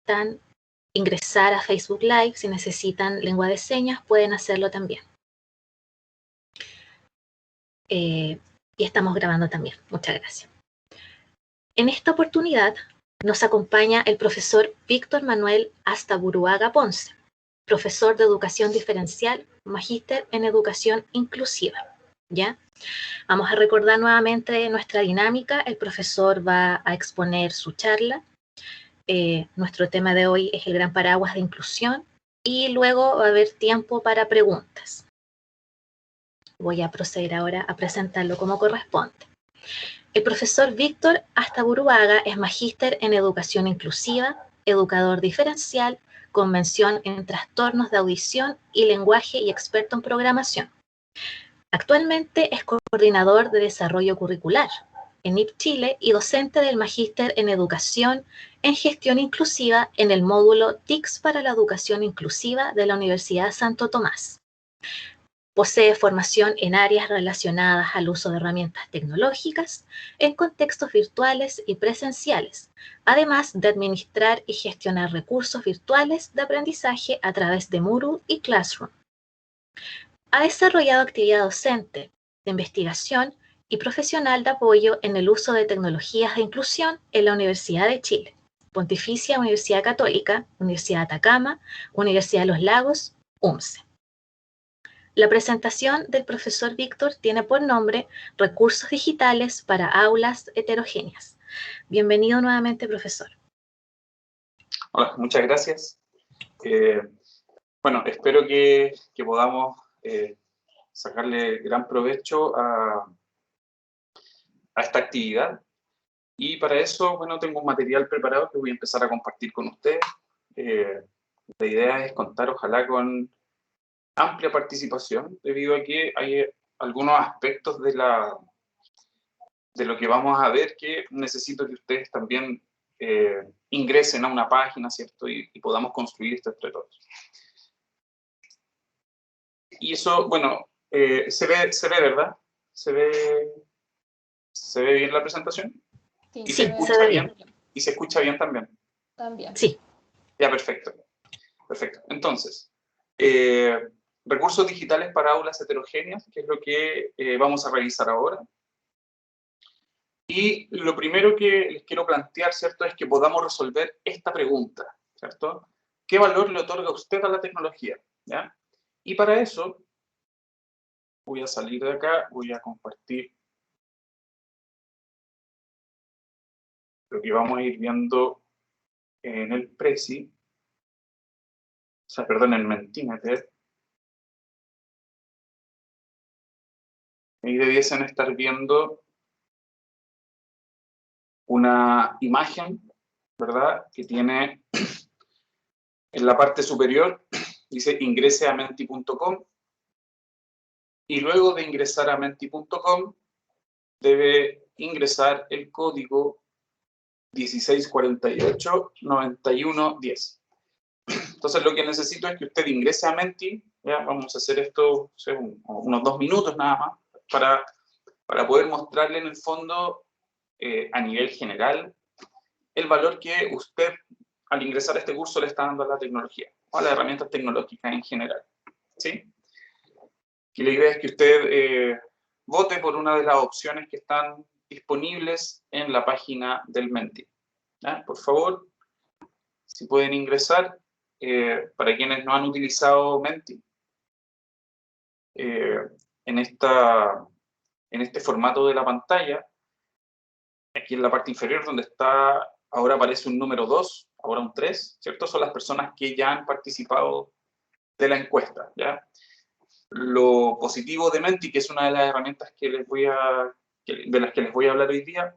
necesitan ingresar a Facebook Live, si necesitan lengua de señas, pueden hacerlo también. Y estamos grabando también. Muchas gracias. En esta oportunidad nos acompaña el profesor Víctor Manuel Astaburuaga Ponce, profesor de Educación Diferencial, magíster en Educación Inclusiva. ¿Ya? Vamos a recordar nuevamente nuestra dinámica. El profesor va a exponer su charla. Nuestro tema de hoy es el gran paraguas de inclusión y luego va a haber tiempo para preguntas. Voy a proceder ahora a presentarlo como corresponde. El profesor Víctor Astaburuaga es magíster en Educación Inclusiva, educador diferencial, con mención en trastornos de audición y lenguaje y experto en programación. Actualmente es coordinador de desarrollo curricular en NIP Chile y docente del magíster en Educación en Gestión Inclusiva en el módulo TICS para la Educación Inclusiva de la Universidad Santo Tomás. Posee formación en áreas relacionadas al uso de herramientas tecnológicas en contextos virtuales y presenciales, además de administrar y gestionar recursos virtuales de aprendizaje a través de Moodle y Classroom. Ha desarrollado actividad docente, de investigación y profesional de apoyo en el uso de tecnologías de inclusión en la Universidad de Chile, Pontificia Universidad Católica, Universidad de Atacama, Universidad de los Lagos, UMCE. La presentación del profesor Víctor tiene por nombre Recursos digitales para aulas heterogéneas. Bienvenido nuevamente, profesor. Hola, muchas gracias. Bueno, espero que podamos sacarle gran provecho a esta actividad. Y para eso, bueno, tengo un material preparado que voy a empezar a compartir con ustedes. La idea es contar, ojalá, con amplia participación, debido a que hay algunos aspectos de lo que vamos a ver que necesito que ustedes también ingresen a una página, ¿cierto? Y podamos construir esto entre todos. Y eso, bueno, se ve, ¿verdad? ¿Se ve bien la presentación? Sí, ¿Y se escucha bien? ¿Y se escucha bien también? También. Sí. Ya, perfecto. Perfecto. Entonces, recursos digitales para aulas heterogéneas, que es lo que vamos a revisar ahora. Y lo primero que les quiero plantear, ¿cierto?, es que podamos resolver esta pregunta, ¿cierto? ¿Qué valor le otorga usted a la tecnología? ¿Ya? Y para eso, voy a salir de acá, voy a compartir lo que vamos a ir viendo en el Prezi, o sea, perdón, en Mentimeter. Ahí debiesen estar viendo una imagen, ¿verdad?, que tiene en la parte superior, dice ingrese a menti.com, y luego de ingresar a menti.com debe ingresar el código 1648-9110. Entonces lo que necesito es que usted ingrese a Menti, ¿ya? Vamos a hacer esto, unos 2 minutos nada más, para poder mostrarle en el fondo, a nivel general, el valor que usted, al ingresar a este curso, le está dando a la tecnología, o a las herramientas tecnológicas en general, ¿sí? Y la idea es que usted vote por una de las opciones que están disponibles en la página del Menti. ¿Ya? Por favor, si pueden ingresar, para quienes no han utilizado Menti, en este formato de la pantalla, aquí en la parte inferior donde está, ahora aparece un número 2, ahora un 3, ¿cierto? Son las personas que ya han participado de la encuesta, ¿ya? Lo positivo de Menti, que es una de las herramientas de las que les voy a hablar hoy día,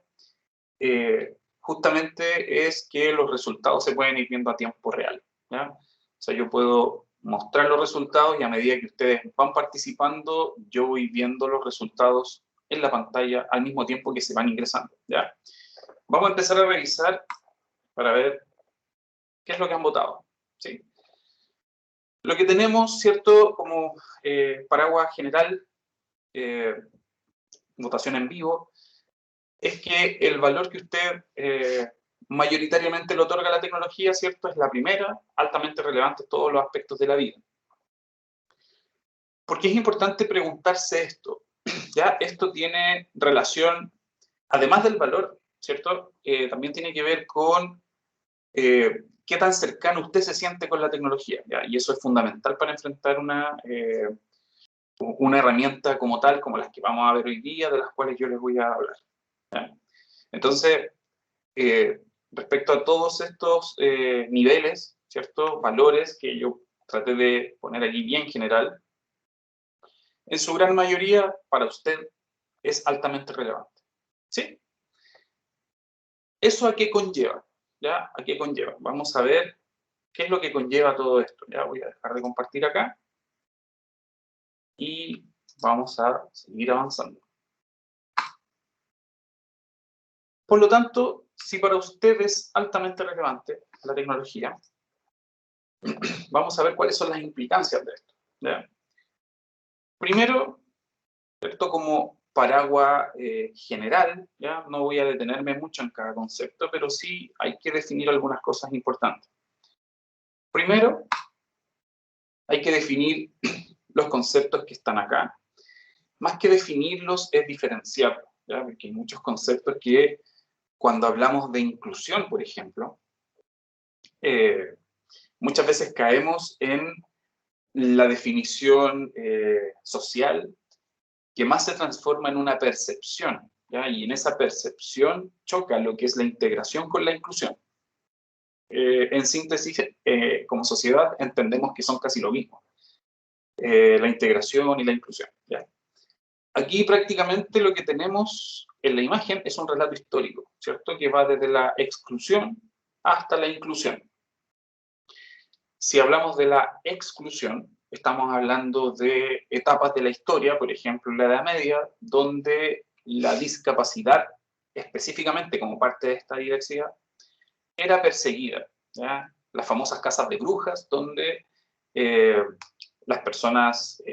justamente es que los resultados se pueden ir viendo a tiempo real, ¿ya? O sea, yo puedo mostrar los resultados y a medida que ustedes van participando, yo voy viendo los resultados en la pantalla al mismo tiempo que se van ingresando, ¿ya? Vamos a empezar a revisar para ver qué es lo que han votado, ¿sí? Lo que tenemos, ¿cierto?, como paraguas general, votación en vivo, es que el valor que usted mayoritariamente lo otorga la tecnología, ¿cierto? Es la primera, altamente relevante en todos los aspectos de la vida. ¿Por qué es importante preguntarse esto? Ya esto tiene relación, además del valor, ¿cierto? También tiene que ver con qué tan cercano usted se siente con la tecnología, ¿ya? Y eso es fundamental para enfrentar una herramienta como tal, como las que vamos a ver hoy día, de las cuales yo les voy a hablar, ¿ya? Entonces, respecto a todos estos niveles, ¿cierto? Valores que yo traté de poner aquí bien general, en su gran mayoría, para usted, es altamente relevante, ¿sí? ¿Eso a qué conlleva? ¿Ya? ¿A qué conlleva? Vamos a ver qué es lo que conlleva todo esto. Ya voy a dejar de compartir acá y vamos a seguir avanzando. Por lo tanto, si para usted es altamente relevante la tecnología, vamos a ver cuáles son las implicancias de esto, ¿ya? Primero, esto como paraguas general, ¿ya? No voy a detenerme mucho en cada concepto, pero sí hay que definir algunas cosas importantes. Primero, hay que definir los conceptos que están acá. Más que definirlos, es diferenciarlos, ¿ya? Porque hay muchos conceptos que, cuando hablamos de inclusión, por ejemplo, muchas veces caemos en la definición social, que más se transforma en una percepción, ¿ya? Y en esa percepción choca lo que es la integración con la inclusión. En síntesis, como sociedad entendemos que son casi lo mismo, la integración y la inclusión, ¿ya? Aquí prácticamente lo que tenemos en la imagen es un relato histórico, ¿cierto? Que va desde la exclusión hasta la inclusión. Si hablamos de la exclusión, estamos hablando de etapas de la historia, por ejemplo, en la Edad Media, donde la discapacidad, específicamente como parte de esta diversidad, era perseguida, ¿ya? Las famosas casas de brujas, donde las personas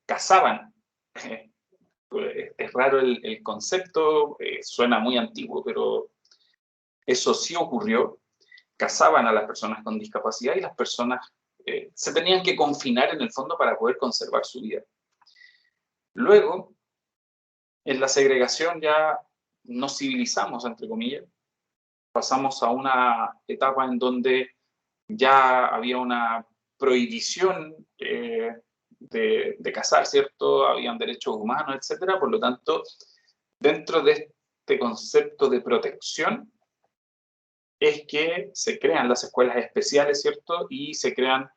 cazaban. Es raro el concepto, suena muy antiguo, pero eso sí ocurrió. Cazaban a las personas con discapacidad y las personas se tenían que confinar en el fondo para poder conservar su vida. Luego, en la segregación ya nos civilizamos, entre comillas, pasamos a una etapa en donde ya había una prohibición de cazar, ¿cierto? Habían derechos humanos, etcétera. Por lo tanto, dentro de este concepto de protección, es que se crean las escuelas especiales, ¿cierto? Y se crean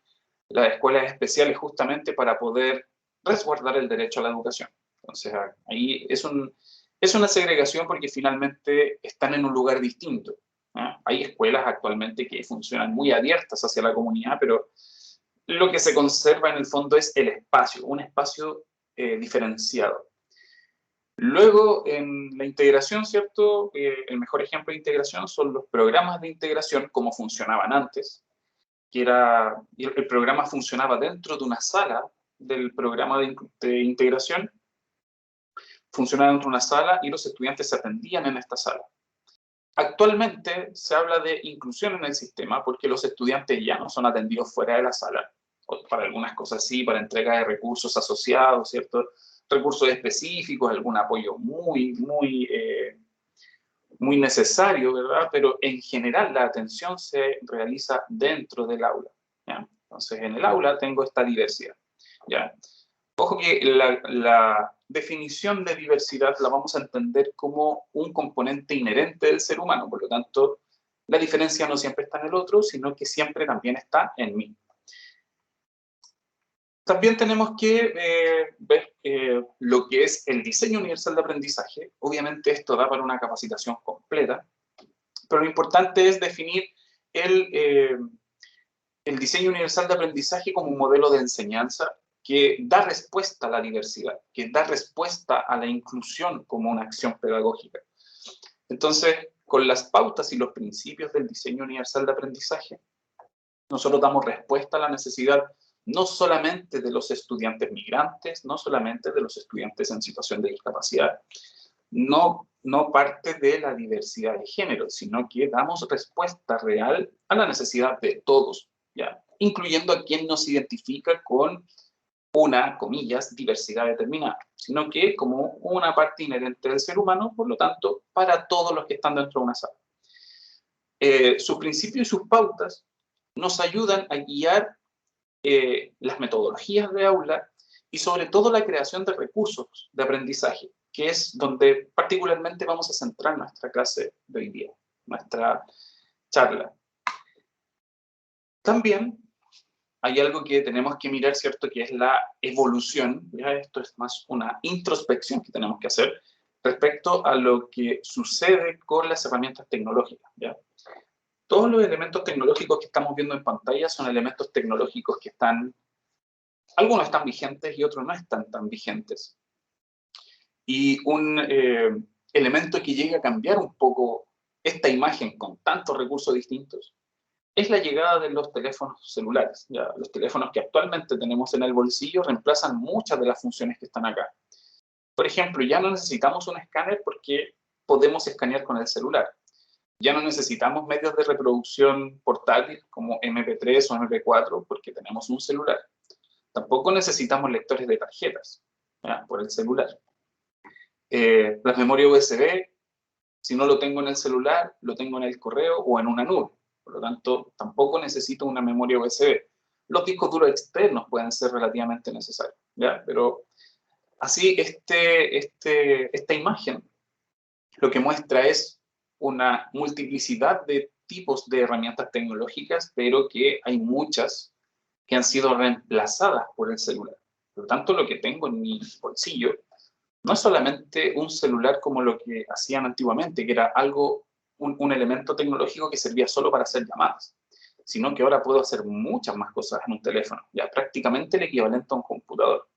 las escuelas especiales justamente para poder resguardar el derecho a la educación. Entonces, ahí es una segregación porque finalmente están en un lugar distinto, ¿no? Hay escuelas actualmente que funcionan muy abiertas hacia la comunidad, pero lo que se conserva en el fondo es el espacio, un espacio diferenciado. Luego, en la integración, ¿cierto? El mejor ejemplo de integración son los programas de integración como funcionaban antes, que el programa funcionaba dentro de una sala del programa de integración, funcionaba dentro de una sala y los estudiantes se atendían en esta sala. Actualmente se habla de inclusión en el sistema porque los estudiantes ya no son atendidos fuera de la sala, o para algunas cosas sí, para entrega de recursos asociados, ¿cierto? Recursos específicos, algún apoyo muy necesario, ¿verdad? Pero en general la atención se realiza dentro del aula, ¿ya? Entonces, en el aula tengo esta diversidad, ¿ya? Ojo que la definición de diversidad la vamos a entender como un componente inherente del ser humano, por lo tanto, la diferencia no siempre está en el otro, sino que siempre también está en mí. También tenemos que ver lo que es el diseño universal de aprendizaje. Obviamente esto da para una capacitación completa, pero lo importante es definir el diseño universal de aprendizaje como un modelo de enseñanza que da respuesta a la diversidad, que da respuesta a la inclusión como una acción pedagógica. Entonces, con las pautas y los principios del diseño universal de aprendizaje, nosotros damos respuesta a la necesidad no solamente de los estudiantes migrantes, no solamente de los estudiantes en situación de discapacidad, no parte de la diversidad de género, sino que damos respuesta real a la necesidad de todos, ¿ya? Incluyendo a quien nos identifica con una, comillas, diversidad determinada, sino que como una parte inherente del ser humano, por lo tanto, para todos los que están dentro de una sala. Sus principios y sus pautas nos ayudan a guiar las metodologías de aula y sobre todo la creación de recursos de aprendizaje, que es donde particularmente vamos a centrar nuestra clase de hoy día, nuestra charla. También hay algo que tenemos que mirar, ¿cierto?, que es la evolución, ¿ya? Esto es más una introspección que tenemos que hacer respecto a lo que sucede con las herramientas tecnológicas, ¿ya? Todos los elementos tecnológicos que estamos viendo en pantalla son elementos tecnológicos que algunos están vigentes y otros no están tan vigentes. Y un elemento que llega a cambiar un poco esta imagen con tantos recursos distintos es la llegada de los teléfonos celulares. ¿Ya? Los teléfonos que actualmente tenemos en el bolsillo reemplazan muchas de las funciones que están acá. Por ejemplo, ya no necesitamos un escáner porque podemos escanear con el celular. Ya no necesitamos medios de reproducción portátil como MP3 o MP4 porque tenemos un celular. Tampoco necesitamos lectores de tarjetas, ¿ya? Por el celular. Las memorias USB, si no lo tengo en el celular, lo tengo en el correo o en una nube. Por lo tanto, tampoco necesito una memoria USB. Los discos duros externos pueden ser relativamente necesarios, ¿ya? Pero así, esta imagen lo que muestra es una multiplicidad de tipos de herramientas tecnológicas, pero que hay muchas que han sido reemplazadas por el celular. Por lo tanto, lo que tengo en mi bolsillo no es solamente un celular como lo que hacían antiguamente, que era un elemento tecnológico que servía solo para hacer llamadas, sino que ahora puedo hacer muchas más cosas en un teléfono, ya prácticamente el equivalente a un computador.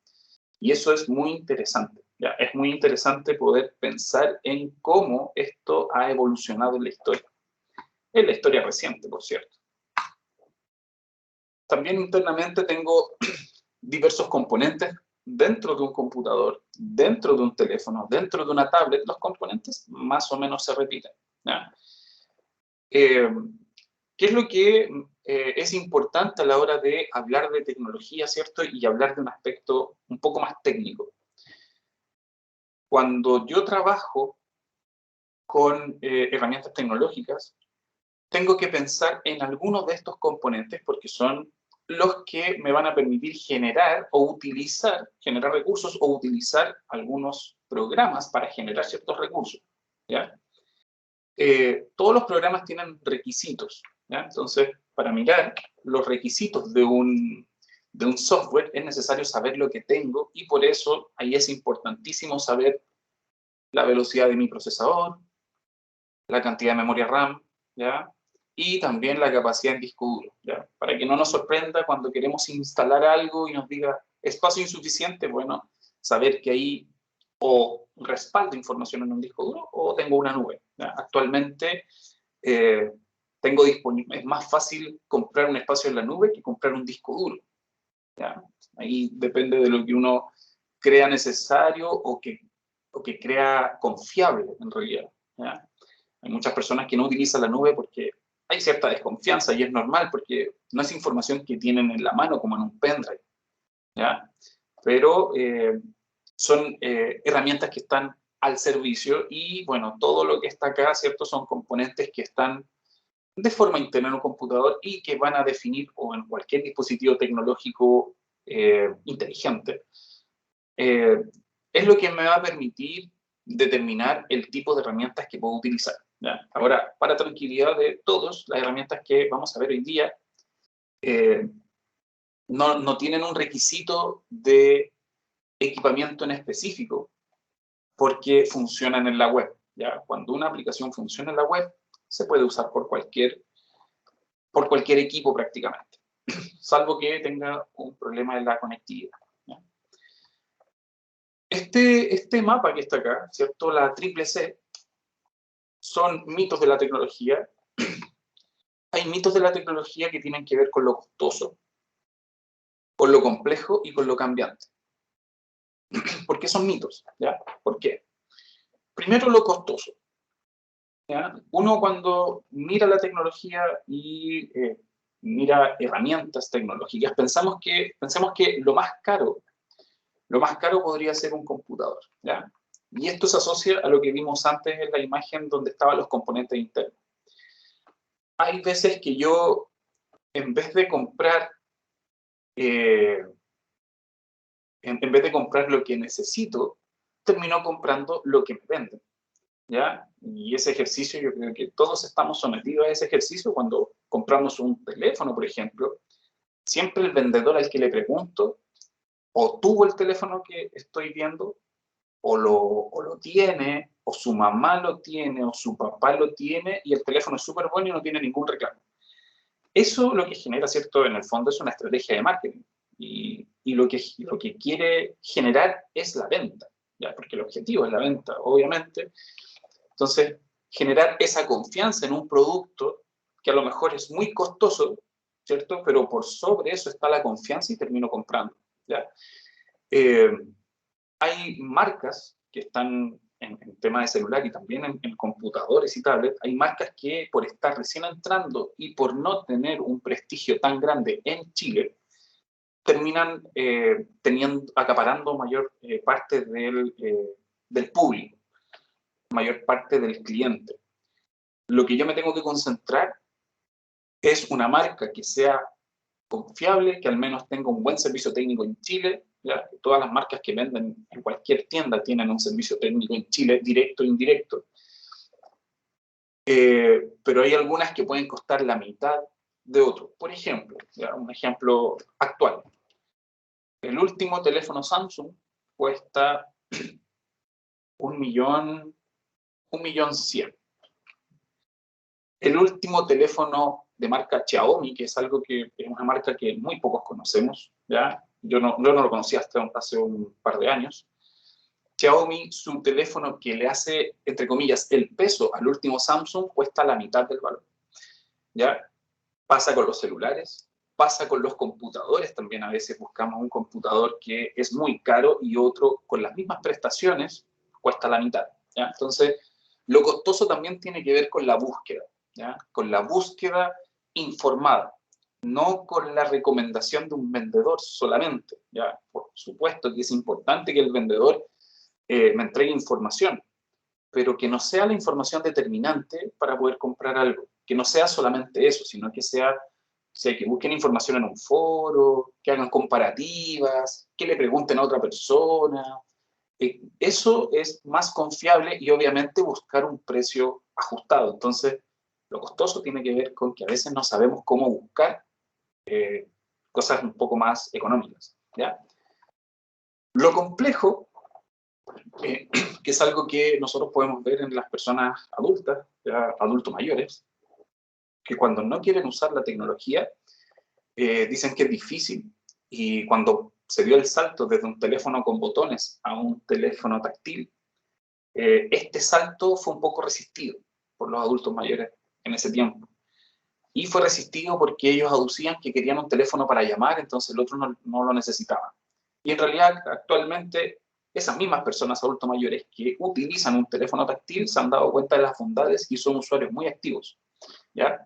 Y eso es muy interesante, ya es muy interesante poder pensar en cómo esto ha evolucionado en la historia reciente, por cierto. También internamente tengo diversos componentes dentro de un computador, dentro de un teléfono, dentro de una tablet. Los componentes más o menos se repiten, ¿ya? ¿Qué es lo que es importante a la hora de hablar de tecnología, ¿cierto? Y hablar de un aspecto un poco más técnico. Cuando yo trabajo con herramientas tecnológicas, tengo que pensar en algunos de estos componentes porque son los que me van a permitir generar recursos o utilizar algunos programas para generar ciertos recursos, ¿ya? Todos los programas tienen requisitos, ¿ya? Entonces, para mirar los requisitos de un software es necesario saber lo que tengo y por eso ahí es importantísimo saber la velocidad de mi procesador, la cantidad de memoria RAM, ¿ya? Y también la capacidad en disco duro, ¿ya? Para que no nos sorprenda cuando queremos instalar algo y nos diga espacio insuficiente, bueno, saber que ahí o respaldo información en un disco duro o tengo una nube, ¿ya? Actualmente es más fácil comprar un espacio en la nube que comprar un disco duro, ¿ya? Ahí depende de lo que uno crea necesario o que crea confiable en realidad, ¿ya? Hay muchas personas que no utilizan la nube porque hay cierta desconfianza y es normal porque no es información que tienen en la mano como en un pendrive, ¿ya? Pero son herramientas que están al servicio y, bueno, todo lo que está acá, ¿cierto? Son componentes que están de forma interna en un computador y que van a definir, o en cualquier dispositivo tecnológico inteligente, es lo que me va a permitir determinar el tipo de herramientas que puedo utilizar, ¿ya? Ahora, para tranquilidad de todos, las herramientas que vamos a ver hoy día no tienen un requisito de equipamiento en específico porque funcionan en la web, ¿ya? Cuando una aplicación funciona en la web, se puede usar por cualquier equipo prácticamente, salvo que tenga un problema en la conectividad, ¿ya? Este mapa que está acá, ¿cierto? La triple C, son mitos de la tecnología. Hay mitos de la tecnología que tienen que ver con lo costoso, con lo complejo y con lo cambiante. ¿Por qué son mitos? ¿Ya? ¿Por qué? Primero, lo costoso. ¿Ya? Uno cuando mira la tecnología y mira herramientas tecnológicas, pensemos que lo más caro podría ser un computador, ¿ya? Y esto se asocia a lo que vimos antes en la imagen donde estaban los componentes internos. Hay veces que yo, en vez de comprar, lo que necesito, termino comprando lo que me venden, ¿ya? Y ese ejercicio, yo creo que todos estamos sometidos a ese ejercicio cuando compramos un teléfono, por ejemplo. Siempre el vendedor al que le pregunto, o tuvo el teléfono que estoy viendo, o lo tiene, o su mamá lo tiene, o su papá lo tiene, y el teléfono es súper bueno y no tiene ningún reclamo. Eso lo que genera, ¿cierto? En el fondo es una estrategia de marketing. Y lo que quiere generar es la venta, ¿ya? Porque el objetivo es la venta, obviamente. Entonces, generar esa confianza en un producto que a lo mejor es muy costoso, ¿cierto? Pero por sobre eso está la confianza y termino comprando, ¿ya? Hay marcas que están en tema de celular y también en computadores y tablets, hay marcas que por estar recién entrando y por no tener un prestigio tan grande en Chile, terminan acaparando mayor parte del público, mayor parte del cliente. Lo que yo me tengo que concentrar es una marca que sea confiable, que al menos tenga un buen servicio técnico en Chile. ¿Ya? Todas las marcas que venden en cualquier tienda tienen un servicio técnico en Chile, directo e indirecto. Pero hay algunas que pueden costar la mitad de otros. Por ejemplo, ¿ya? Un ejemplo actual. El último teléfono Samsung cuesta 1.100.000. El último teléfono de marca Xiaomi, que es algo que es una marca que muy pocos conocemos, ¿ya? Yo no lo conocía hasta hace un par de años. Xiaomi, su teléfono que le hace, entre comillas, el peso al último Samsung, cuesta la mitad del valor, ¿ya? Pasa con los celulares, pasa con los computadores, también a veces buscamos un computador que es muy caro y otro con las mismas prestaciones cuesta la mitad, ¿ya? Entonces, lo costoso también tiene que ver con la búsqueda, ¿ya? Con la búsqueda informada, no con la recomendación de un vendedor solamente, ¿ya? Por supuesto que es importante que el vendedor me entregue información, pero que no sea la información determinante para poder comprar algo, que no sea solamente eso, sino que sea, que busquen información en un foro, que hagan comparativas, que le pregunten a otra persona. Eso es más confiable y obviamente buscar un precio ajustado. Entonces, lo costoso tiene que ver con que a veces no sabemos cómo buscar cosas un poco más económicas, ¿ya? Lo complejo, que es algo que nosotros podemos ver en las personas adultas, ya adultos mayores, que cuando no quieren usar la tecnología, dicen que es difícil. Y cuando se dio el salto desde un teléfono con botones a un teléfono táctil, este salto fue un poco resistido por los adultos mayores en ese tiempo. Y fue resistido porque ellos aducían que querían un teléfono para llamar, entonces el otro no lo necesitaba. Y en realidad, actualmente, esas mismas personas adultos mayores que utilizan un teléfono táctil se han dado cuenta de las bondades y son usuarios muy activos, ¿ya?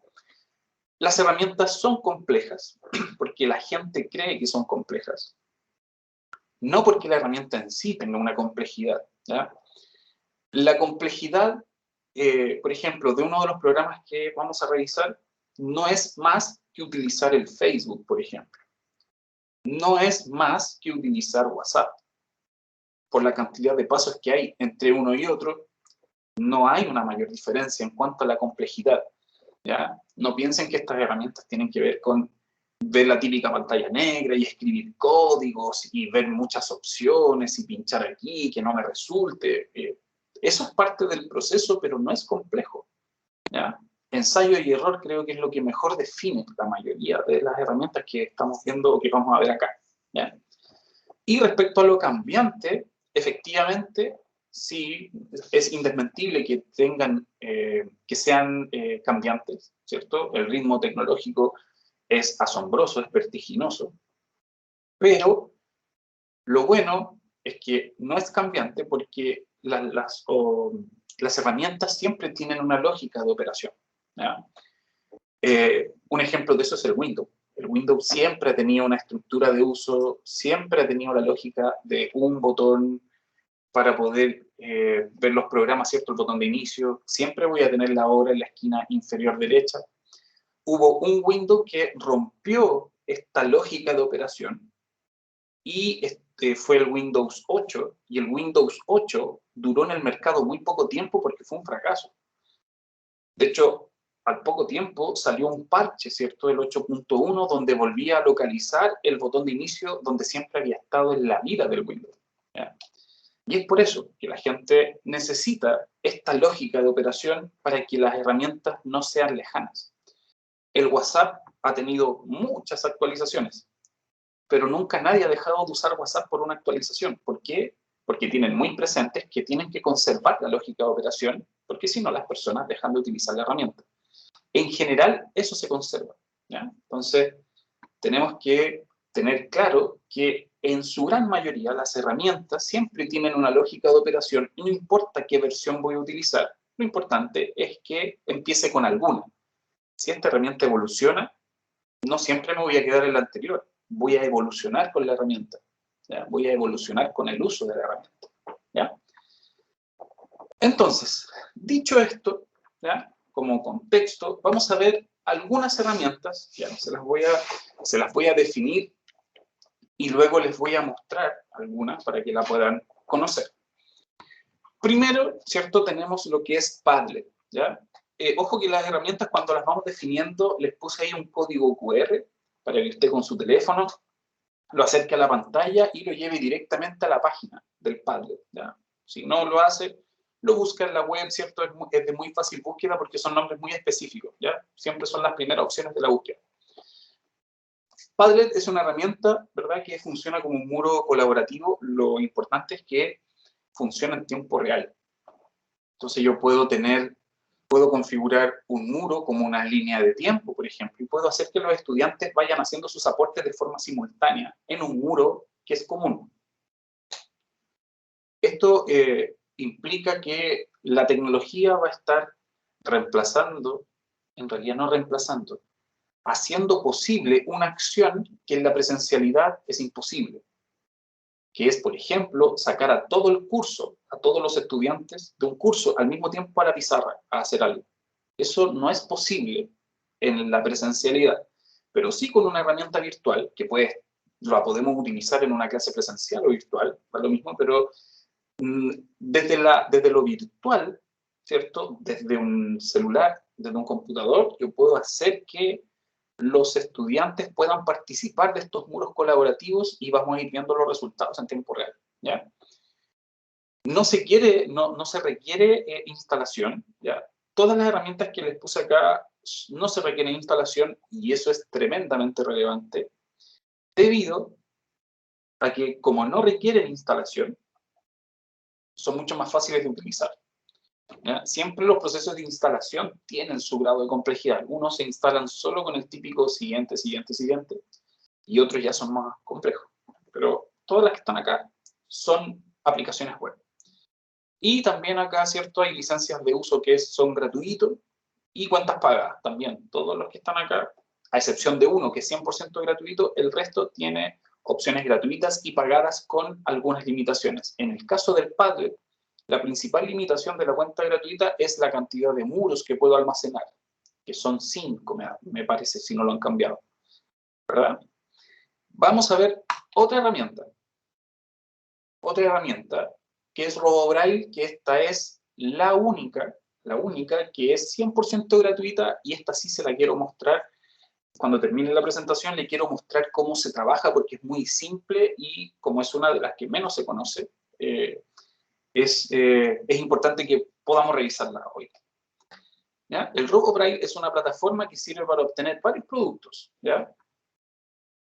Las herramientas son complejas porque la gente cree que son complejas, no porque la herramienta en sí tenga una complejidad, ¿ya? La complejidad, por ejemplo, de uno de los programas que vamos a revisar, no es más que utilizar el Facebook, por ejemplo. No es más que utilizar WhatsApp. Por la cantidad de pasos que hay entre uno y otro, no hay una mayor diferencia en cuanto a la complejidad, ¿ya? No piensen que estas herramientas tienen que ver con ver la típica pantalla negra y escribir códigos y ver muchas opciones y pinchar aquí, que no me resulte. Eso es parte del proceso, pero no es complejo, ¿ya? Ensayo y error creo que es lo que mejor define la mayoría de las herramientas que estamos viendo o que vamos a ver acá, ¿ya? Y respecto a lo cambiante, efectivamente, sí, es indesmentible que que sean cambiantes, ¿cierto? El ritmo tecnológico es asombroso, es vertiginoso, pero lo bueno es que no es cambiante porque las herramientas siempre tienen una lógica de operación, ¿ya? Un ejemplo de eso es el Windows. El Windows siempre ha tenido una estructura de uso, siempre ha tenido la lógica de un botón para poder ver los programas, ¿cierto? El botón de inicio. Siempre voy a tener la hora en la esquina inferior derecha. Hubo un Windows que rompió esta lógica de operación y fue el Windows 8, y el Windows 8 duró en el mercado muy poco tiempo porque fue un fracaso. De hecho, al poco tiempo salió un parche, ¿cierto? El 8.1, donde volvía a localizar el botón de inicio donde siempre había estado en la vida del Windows, ¿ya? Y es por eso que la gente necesita esta lógica de operación para que las herramientas no sean lejanas. El WhatsApp ha tenido muchas actualizaciones, pero nunca nadie ha dejado de usar WhatsApp por una actualización. ¿Por qué? Porque tienen muy presentes que tienen que conservar la lógica de operación, porque si no las personas dejan de utilizar la herramienta. En general, eso se conserva, ¿ya? Entonces, tenemos que tener claro que en su gran mayoría las herramientas siempre tienen una lógica de operación y no importa qué versión voy a utilizar, lo importante es que empiece con alguna. Si esta herramienta evoluciona, no siempre me voy a quedar en la anterior, voy a evolucionar con la herramienta, ¿ya? Voy a evolucionar con el uso de la herramienta, ¿ya? Entonces, dicho esto, ¿ya? Como contexto, vamos a ver algunas herramientas, ya se las voy a definir y luego les voy a mostrar algunas para que la puedan conocer. Primero, ¿cierto? Tenemos lo que es Padlet, ¿ya? Ojo que las herramientas, cuando las vamos definiendo, les puse ahí un código QR para que usted con su teléfono lo acerque a la pantalla y lo lleve directamente a la página del Padlet, ¿ya? Si no lo hace, lo busca en la web, ¿cierto? Es de muy fácil búsqueda porque son nombres muy específicos, ¿ya? Siempre son las primeras opciones de la búsqueda. Padlet es una herramienta, ¿verdad?, que funciona como un muro colaborativo. Lo importante es que funciona en tiempo real. Entonces yo puedo configurar un muro como una línea de tiempo, por ejemplo, y puedo hacer que los estudiantes vayan haciendo sus aportes de forma simultánea en un muro que es común. Esto implica que la tecnología va a estar reemplazando, en realidad no reemplazando, haciendo posible una acción que en la presencialidad es imposible, que es, por ejemplo, sacar a todo el curso, a todos los estudiantes de un curso al mismo tiempo a la pizarra a hacer algo. Eso no es posible en la presencialidad, pero sí con una herramienta virtual, que la podemos utilizar en una clase presencial o virtual, da lo mismo, pero desde lo virtual, ¿cierto? Desde un celular, desde un computador, yo puedo hacer que los estudiantes puedan participar de estos muros colaborativos y vamos a ir viendo los resultados en tiempo real, ¿ya? No se requiere instalación, ¿ya? Todas las herramientas que les puse acá no se requieren instalación y eso es tremendamente relevante debido a que como no requieren instalación, son mucho más fáciles de utilizar, ¿ya? Siempre los procesos de instalación tienen su grado de complejidad. Algunos se instalan solo con el típico siguiente, siguiente, siguiente, y otros ya son más complejos. Pero todas las que están acá son aplicaciones web. Y también acá, ¿cierto? Hay licencias de uso que son gratuitos y cuentas pagadas también. Todos los que están acá, a excepción de uno que es 100% gratuito, el resto tiene opciones gratuitas y pagadas con algunas limitaciones. En el caso del Padlet, la principal limitación de la cuenta gratuita es la cantidad de muros que puedo almacenar, que son 5, me parece, si no lo han cambiado, ¿verdad? Vamos a ver otra herramienta que es RoboBraille, que esta es la única que es 100% gratuita, y esta sí se la quiero mostrar. Cuando termine la presentación le quiero mostrar cómo se trabaja porque es muy simple y como es una de las que menos se conoce, es importante que podamos revisarla hoy. ¿Ya? El RoboBraille es una plataforma que sirve para obtener varios productos, ¿ya?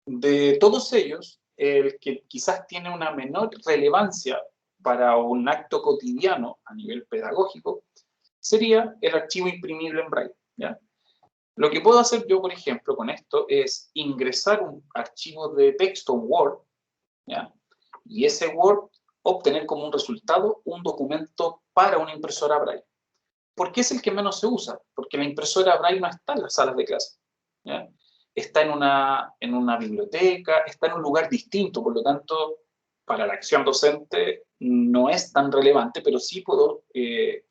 De todos ellos, el que quizás tiene una menor relevancia para un acto cotidiano a nivel pedagógico sería el archivo imprimible en Braille, ¿ya? Lo que puedo hacer yo, por ejemplo, con esto es ingresar un archivo de texto Word, ¿ya? Y ese Word obtener como un resultado un documento para una impresora Braille. ¿Por qué es el que menos se usa? Porque la impresora Braille no está en las salas de clase, ¿ya? Está en una biblioteca, está en un lugar distinto, por lo tanto, para la acción docente no es tan relevante, pero sí puedo,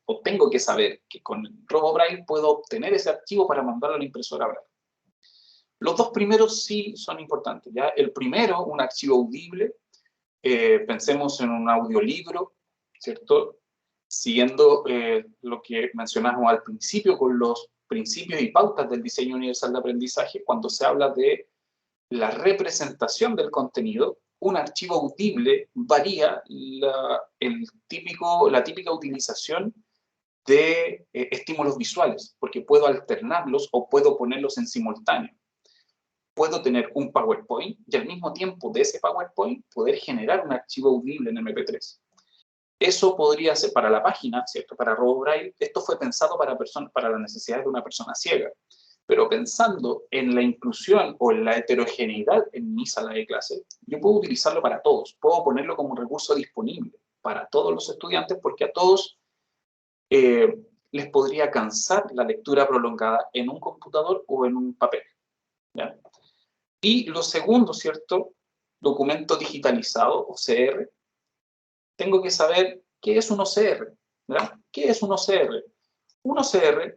o tengo que saber que con el RoboBraille puedo obtener ese archivo para mandarlo a la impresora Braille. Los dos primeros sí son importantes, ¿ya? El primero, un archivo audible, pensemos en un audiolibro, ¿cierto? Siguiendo lo que mencionamos al principio con los principios y pautas del diseño universal de aprendizaje, cuando se habla de la representación del contenido, un archivo audible varía la típica utilización de estímulos visuales, porque puedo alternarlos o puedo ponerlos en simultáneo. Puedo tener un PowerPoint y al mismo tiempo de ese PowerPoint poder generar un archivo audible en MP3. Eso podría ser para la página, ¿cierto? Para RoboBraille, esto fue pensado para las necesidades de una persona ciega. Pero pensando en la inclusión o en la heterogeneidad en mi sala de clase, yo puedo utilizarlo para todos. Puedo ponerlo como un recurso disponible para todos los estudiantes porque a todos les podría cansar la lectura prolongada en un computador o en un papel, ¿ya? Y lo segundo, ¿cierto? Documento digitalizado, OCR. Tengo que saber qué es un OCR, ¿verdad? ¿Qué es un OCR? Un OCR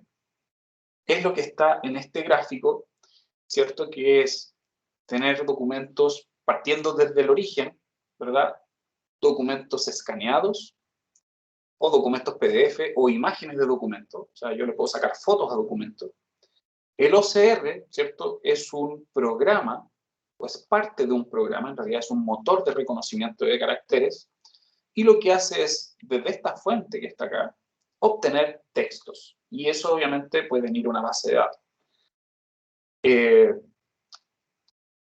es lo que está en este gráfico, ¿cierto? Que es tener documentos partiendo desde el origen, ¿verdad? Documentos escaneados, o documentos PDF, o imágenes de documentos. O sea, yo le puedo sacar fotos a documentos. El OCR, ¿cierto? Es un programa, pues parte de un programa, en realidad es un motor de reconocimiento de caracteres, y lo que hace es, desde esta fuente que está acá, obtener textos. Y eso obviamente puede venir a una base de datos.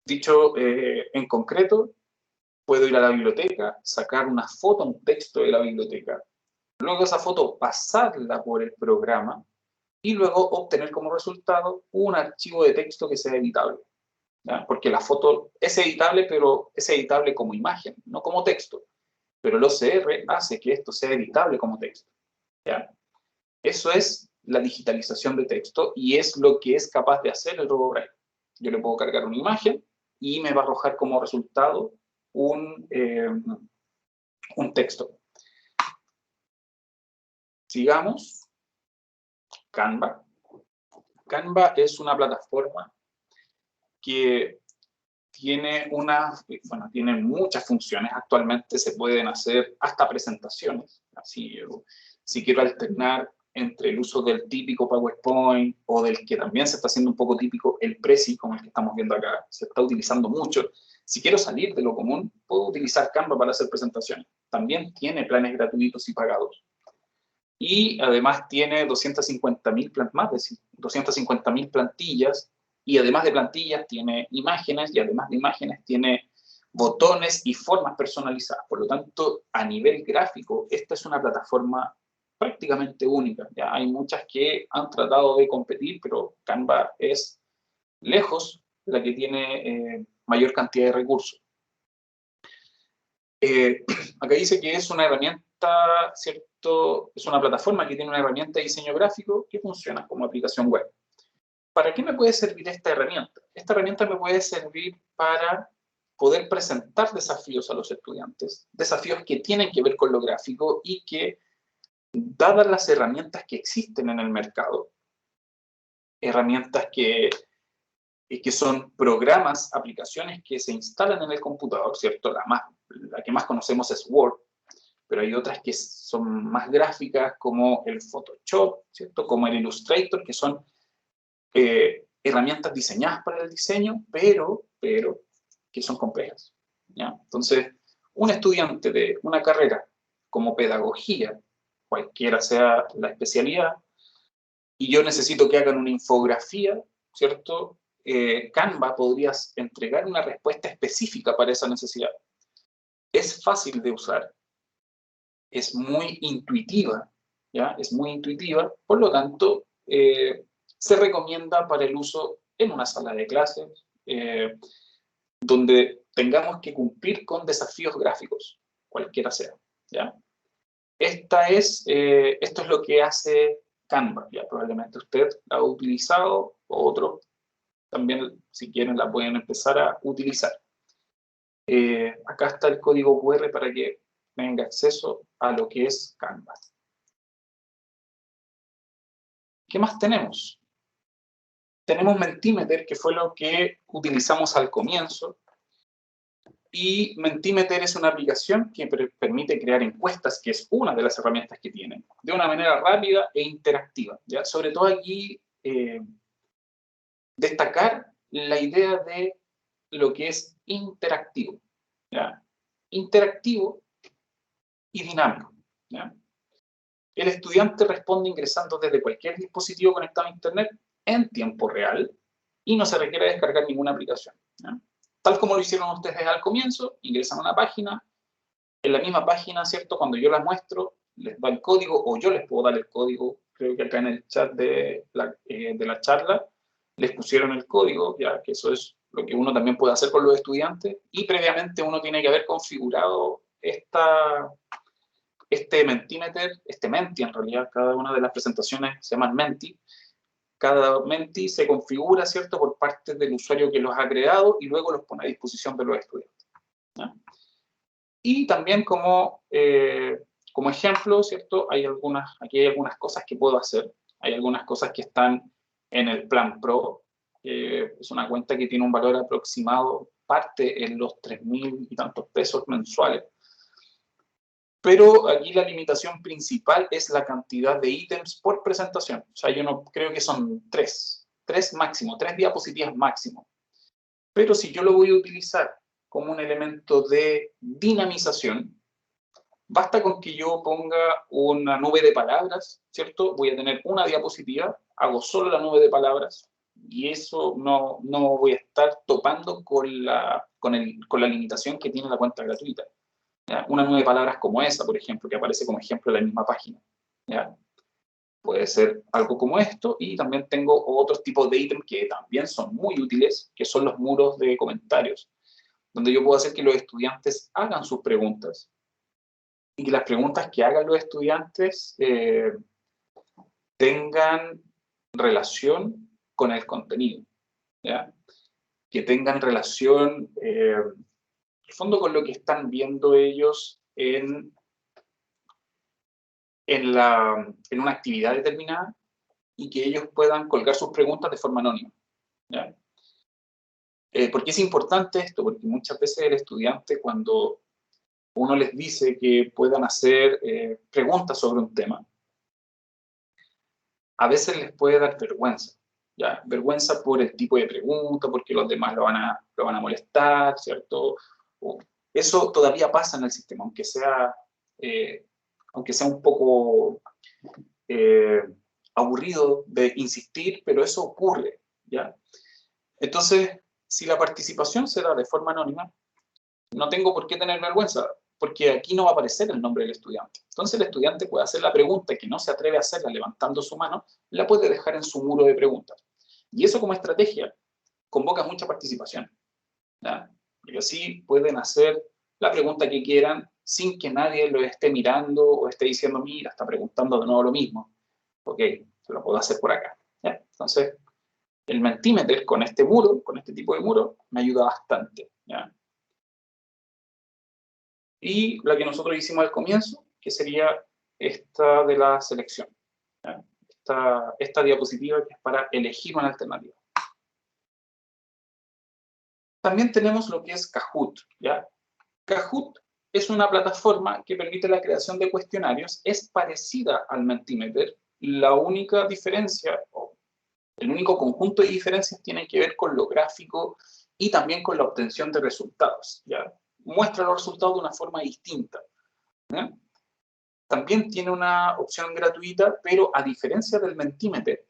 Dicho en concreto, puedo ir a la biblioteca, sacar una foto, un texto de la biblioteca, luego esa foto pasarla por el programa y luego obtener como resultado un archivo de texto que sea editable, ¿ya? Porque la foto es editable, pero es editable como imagen, no como texto. Pero el OCR hace que esto sea editable como texto, ¿ya? Eso es la digitalización de texto y es lo que es capaz de hacer el RoboBraille. Yo le puedo cargar una imagen y me va a arrojar como resultado un texto. Sigamos. Canva. Canva es una plataforma que tiene muchas funciones. Actualmente se pueden hacer hasta presentaciones. Así, si quiero alternar entre el uso del típico PowerPoint o del que también se está haciendo un poco típico, el Prezi, como el que estamos viendo acá, se está utilizando mucho. Si quiero salir de lo común, puedo utilizar Canva para hacer presentaciones. También tiene planes gratuitos y pagados. Y además tiene 250.000 plantillas, y además de plantillas tiene imágenes, y además de imágenes tiene botones y formas personalizadas. Por lo tanto, a nivel gráfico, esta es una plataforma prácticamente única. Ya hay muchas que han tratado de competir, pero Canva es lejos la que tiene mayor cantidad de recursos. Acá dice que es una herramienta, ¿cierto? Es una plataforma que tiene una herramienta de diseño gráfico que funciona como aplicación web. ¿Para qué me puede servir esta herramienta? Esta herramienta me puede servir para poder presentar desafíos a los estudiantes, desafíos que tienen que ver con lo gráfico y que, dadas las herramientas que existen en el mercado, herramientas que son programas, aplicaciones que se instalan en el computador, ¿cierto? La que más conocemos es Word, pero hay otras que son más gráficas, como el Photoshop, ¿cierto? Como el Illustrator, que son herramientas diseñadas para el diseño, pero que son complejas, ¿ya? Entonces, un estudiante de una carrera como pedagogía, cualquiera sea la especialidad, y yo necesito que hagan una infografía, ¿cierto? Canva podría entregar una respuesta específica para esa necesidad. Es fácil de usar, es muy intuitiva, ¿ya? Es muy intuitiva, por lo tanto, se recomienda para el uso en una sala de clases, donde tengamos que cumplir con desafíos gráficos, cualquiera sea, ¿ya? Esto es lo que hace Canva, ya probablemente usted la ha utilizado, o otros también, si quieren, la pueden empezar a utilizar. Acá está el código QR para que tenga acceso a lo que es Canva. ¿Qué más tenemos? Tenemos Mentimeter, que fue lo que utilizamos al comienzo. Y Mentimeter es una aplicación que permite crear encuestas, que es una de las herramientas que tiene, de una manera rápida e interactiva, ¿ya? Sobre todo aquí, destacar la idea de lo que es interactivo, ¿ya? Interactivo y dinámico, ¿ya? El estudiante responde ingresando desde cualquier dispositivo conectado a Internet en tiempo real y no se requiere descargar ninguna aplicación, ¿ya? Tal como lo hicieron ustedes al comienzo, ingresan a una página, en la misma página, ¿cierto? Cuando yo la muestro, les da el código, o yo les puedo dar el código, creo que acá en el chat de la charla, les pusieron el código, ya que eso es lo que uno también puede hacer con los estudiantes, y previamente uno tiene que haber configurado este Mentimeter, este Menti en realidad, cada una de las presentaciones se llaman Menti. Cada Menti se configura, ¿cierto?, por parte del usuario que los ha creado y luego los pone a disposición de los estudiantes, ¿ya? Y también como ejemplo, ¿cierto?, aquí hay algunas cosas que puedo hacer. Hay algunas cosas que están en el plan Pro, es una cuenta que tiene un valor aproximado, parte en los 3.000 y tantos pesos mensuales. Pero aquí la limitación principal es la cantidad de ítems por presentación. O sea, yo no creo que son tres máximo, 3 diapositivas máximo. Pero si yo lo voy a utilizar como un elemento de dinamización, basta con que yo ponga una nube de palabras, ¿cierto? Voy a tener una diapositiva, hago solo la nube de palabras, y eso no voy a estar topando con la limitación que tiene la cuenta gratuita, ¿ya? Una nube de palabras como esa, por ejemplo, que aparece como ejemplo en la misma página, ¿ya? Puede ser algo como esto, y también tengo otros tipos de ítems que también son muy útiles, que son los muros de comentarios, donde yo puedo hacer que los estudiantes hagan sus preguntas, y que las preguntas que hagan los estudiantes tengan relación con el contenido, ¿ya? Que tengan relación, en el fondo, con lo que están viendo ellos en una actividad determinada, y que ellos puedan colgar sus preguntas de forma anónima, ¿ya? ¿Por qué es importante esto? Porque muchas veces el estudiante, cuando uno les dice que puedan hacer preguntas sobre un tema, a veces les puede dar vergüenza, ¿ya? Vergüenza por el tipo de pregunta, porque los demás lo van a molestar, ¿cierto? Eso todavía pasa en el sistema, aunque sea un poco aburrido de insistir, pero eso ocurre, ¿ya? Entonces, si la participación se da de forma anónima, no tengo por qué tener vergüenza, porque aquí no va a aparecer el nombre del estudiante. Entonces el estudiante puede hacer la pregunta que no se atreve a hacerla levantando su mano, la puede dejar en su muro de preguntas. Y eso, como estrategia, convoca mucha participación, ¿ya? Porque así pueden hacer la pregunta que quieran sin que nadie lo esté mirando o esté diciendo, mira, está preguntando de nuevo lo mismo. Ok, se lo puedo hacer por acá, ¿ya? Entonces, el Mentimeter con este muro, con este tipo de muro, me ayuda bastante, ¿ya? Y la que nosotros hicimos al comienzo, que sería esta de la selección, ¿ya? Esta diapositiva, que es para elegir una alternativa. También tenemos lo que es Kahoot, ¿ya? Kahoot es una plataforma que permite la creación de cuestionarios, es parecida al Mentimeter. La única diferencia, o el único conjunto de diferencias, tiene que ver con lo gráfico y también con la obtención de resultados, ¿ya? Muestra los resultados de una forma distinta, ¿ya? También tiene una opción gratuita, pero a diferencia del Mentimeter,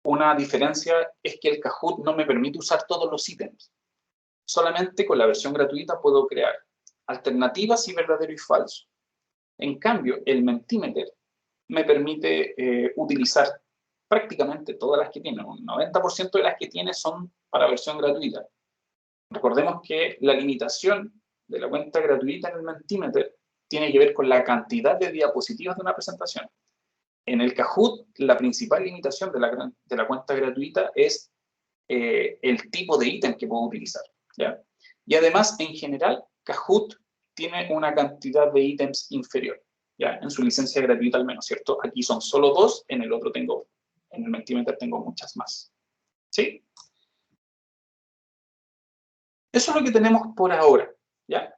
una diferencia es que el Kahoot no me permite usar todos los ítems. Solamente con la versión gratuita puedo crear alternativas y verdadero y falso. En cambio, el Mentimeter me permite utilizar prácticamente todas las que tiene. Un 90% de las que tiene son para versión gratuita. Recordemos que la limitación de la cuenta gratuita en el Mentimeter tiene que ver con la cantidad de diapositivas de una presentación. En el Kahoot, la principal limitación de la cuenta gratuita es el tipo de ítem que puedo utilizar, ¿ya? Y además, en general, Kahoot tiene una cantidad de ítems inferior, ¿ya? En su licencia gratuita al menos, ¿cierto? Aquí son solo 2, en el otro tengo, en el Mentimeter tengo muchas más, ¿sí? Eso es lo que tenemos por ahora, ¿ya?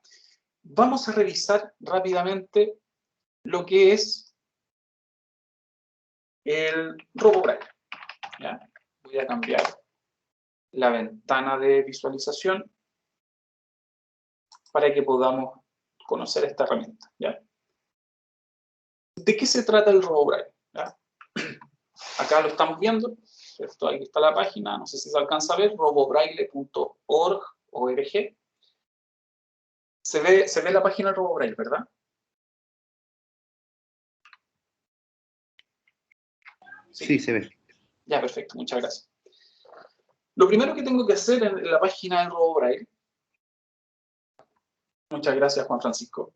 Vamos a revisar rápidamente lo que es el RoboBraille, ¿ya? Voy a cambiar la ventana de visualización para que podamos conocer esta herramienta, ¿ya? ¿De qué se trata el RoboBraille? ¿Ya? Acá lo estamos viendo, ¿cierto? Aquí está la página, no sé si se alcanza a ver, robobraille.org. Se ve la página del RoboBraille, ¿verdad? Sí, se ve. Ya, perfecto, muchas gracias. Lo primero que tengo que hacer en la página del RoboBraille, muchas gracias Juan Francisco,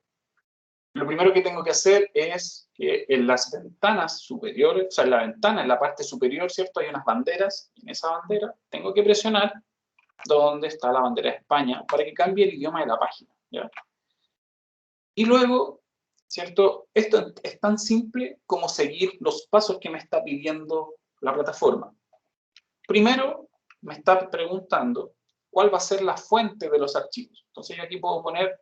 lo primero que tengo que hacer es que en las ventanas superiores, o sea, en la ventana, en la parte superior, ¿cierto? Hay unas banderas, y en esa bandera tengo que presionar donde está la bandera de España para que cambie el idioma de la página, ¿ya? Y luego, ¿cierto? Esto es tan simple como seguir los pasos que me está pidiendo la plataforma. Primero, me está preguntando cuál va a ser la fuente de los archivos. Entonces yo aquí puedo poner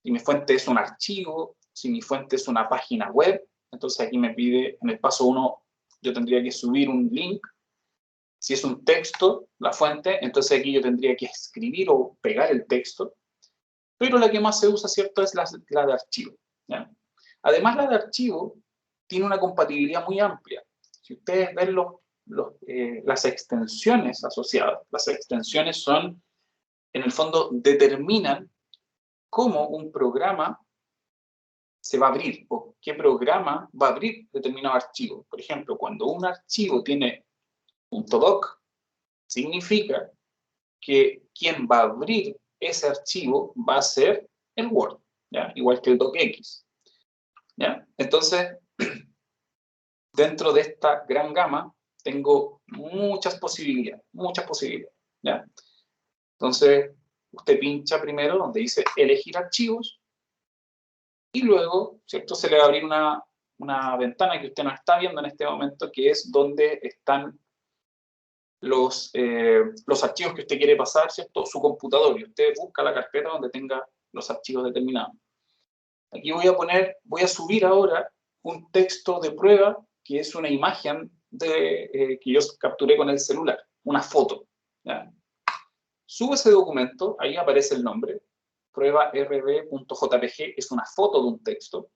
si mi fuente es un archivo, si mi fuente es una página web. Entonces aquí me pide, en el paso 1, yo tendría que subir un link. Si es un texto, la fuente, entonces aquí yo tendría que escribir o pegar el texto. Pero la que más se usa, ¿cierto?, es la de archivo, ¿ya? Además, la de archivo tiene una compatibilidad muy amplia. Si ustedes ven las extensiones asociadas, las extensiones son, en el fondo, determinan cómo un programa se va a abrir o qué programa va a abrir determinado archivo. Por ejemplo, cuando un archivo tiene .doc, significa que quien va a abrir ese archivo va a ser el Word, ¿ya? Igual que el docx, ¿ya? Entonces, dentro de esta gran gama, tengo muchas posibilidades, ¿ya? Entonces, usted pincha primero donde dice elegir archivos, y luego, ¿cierto?, se le va a abrir una ventana que usted no está viendo en este momento, que es donde están los archivos que usted quiere pasar, ¿cierto?, su computador, y usted busca la carpeta donde tenga los archivos determinados. Aquí voy a subir ahora un texto de prueba, que es una imagen que yo capturé con el celular, una foto, ¿ya? Subo ese documento, ahí aparece el nombre, prueba rb.jpg, es una foto de un texto,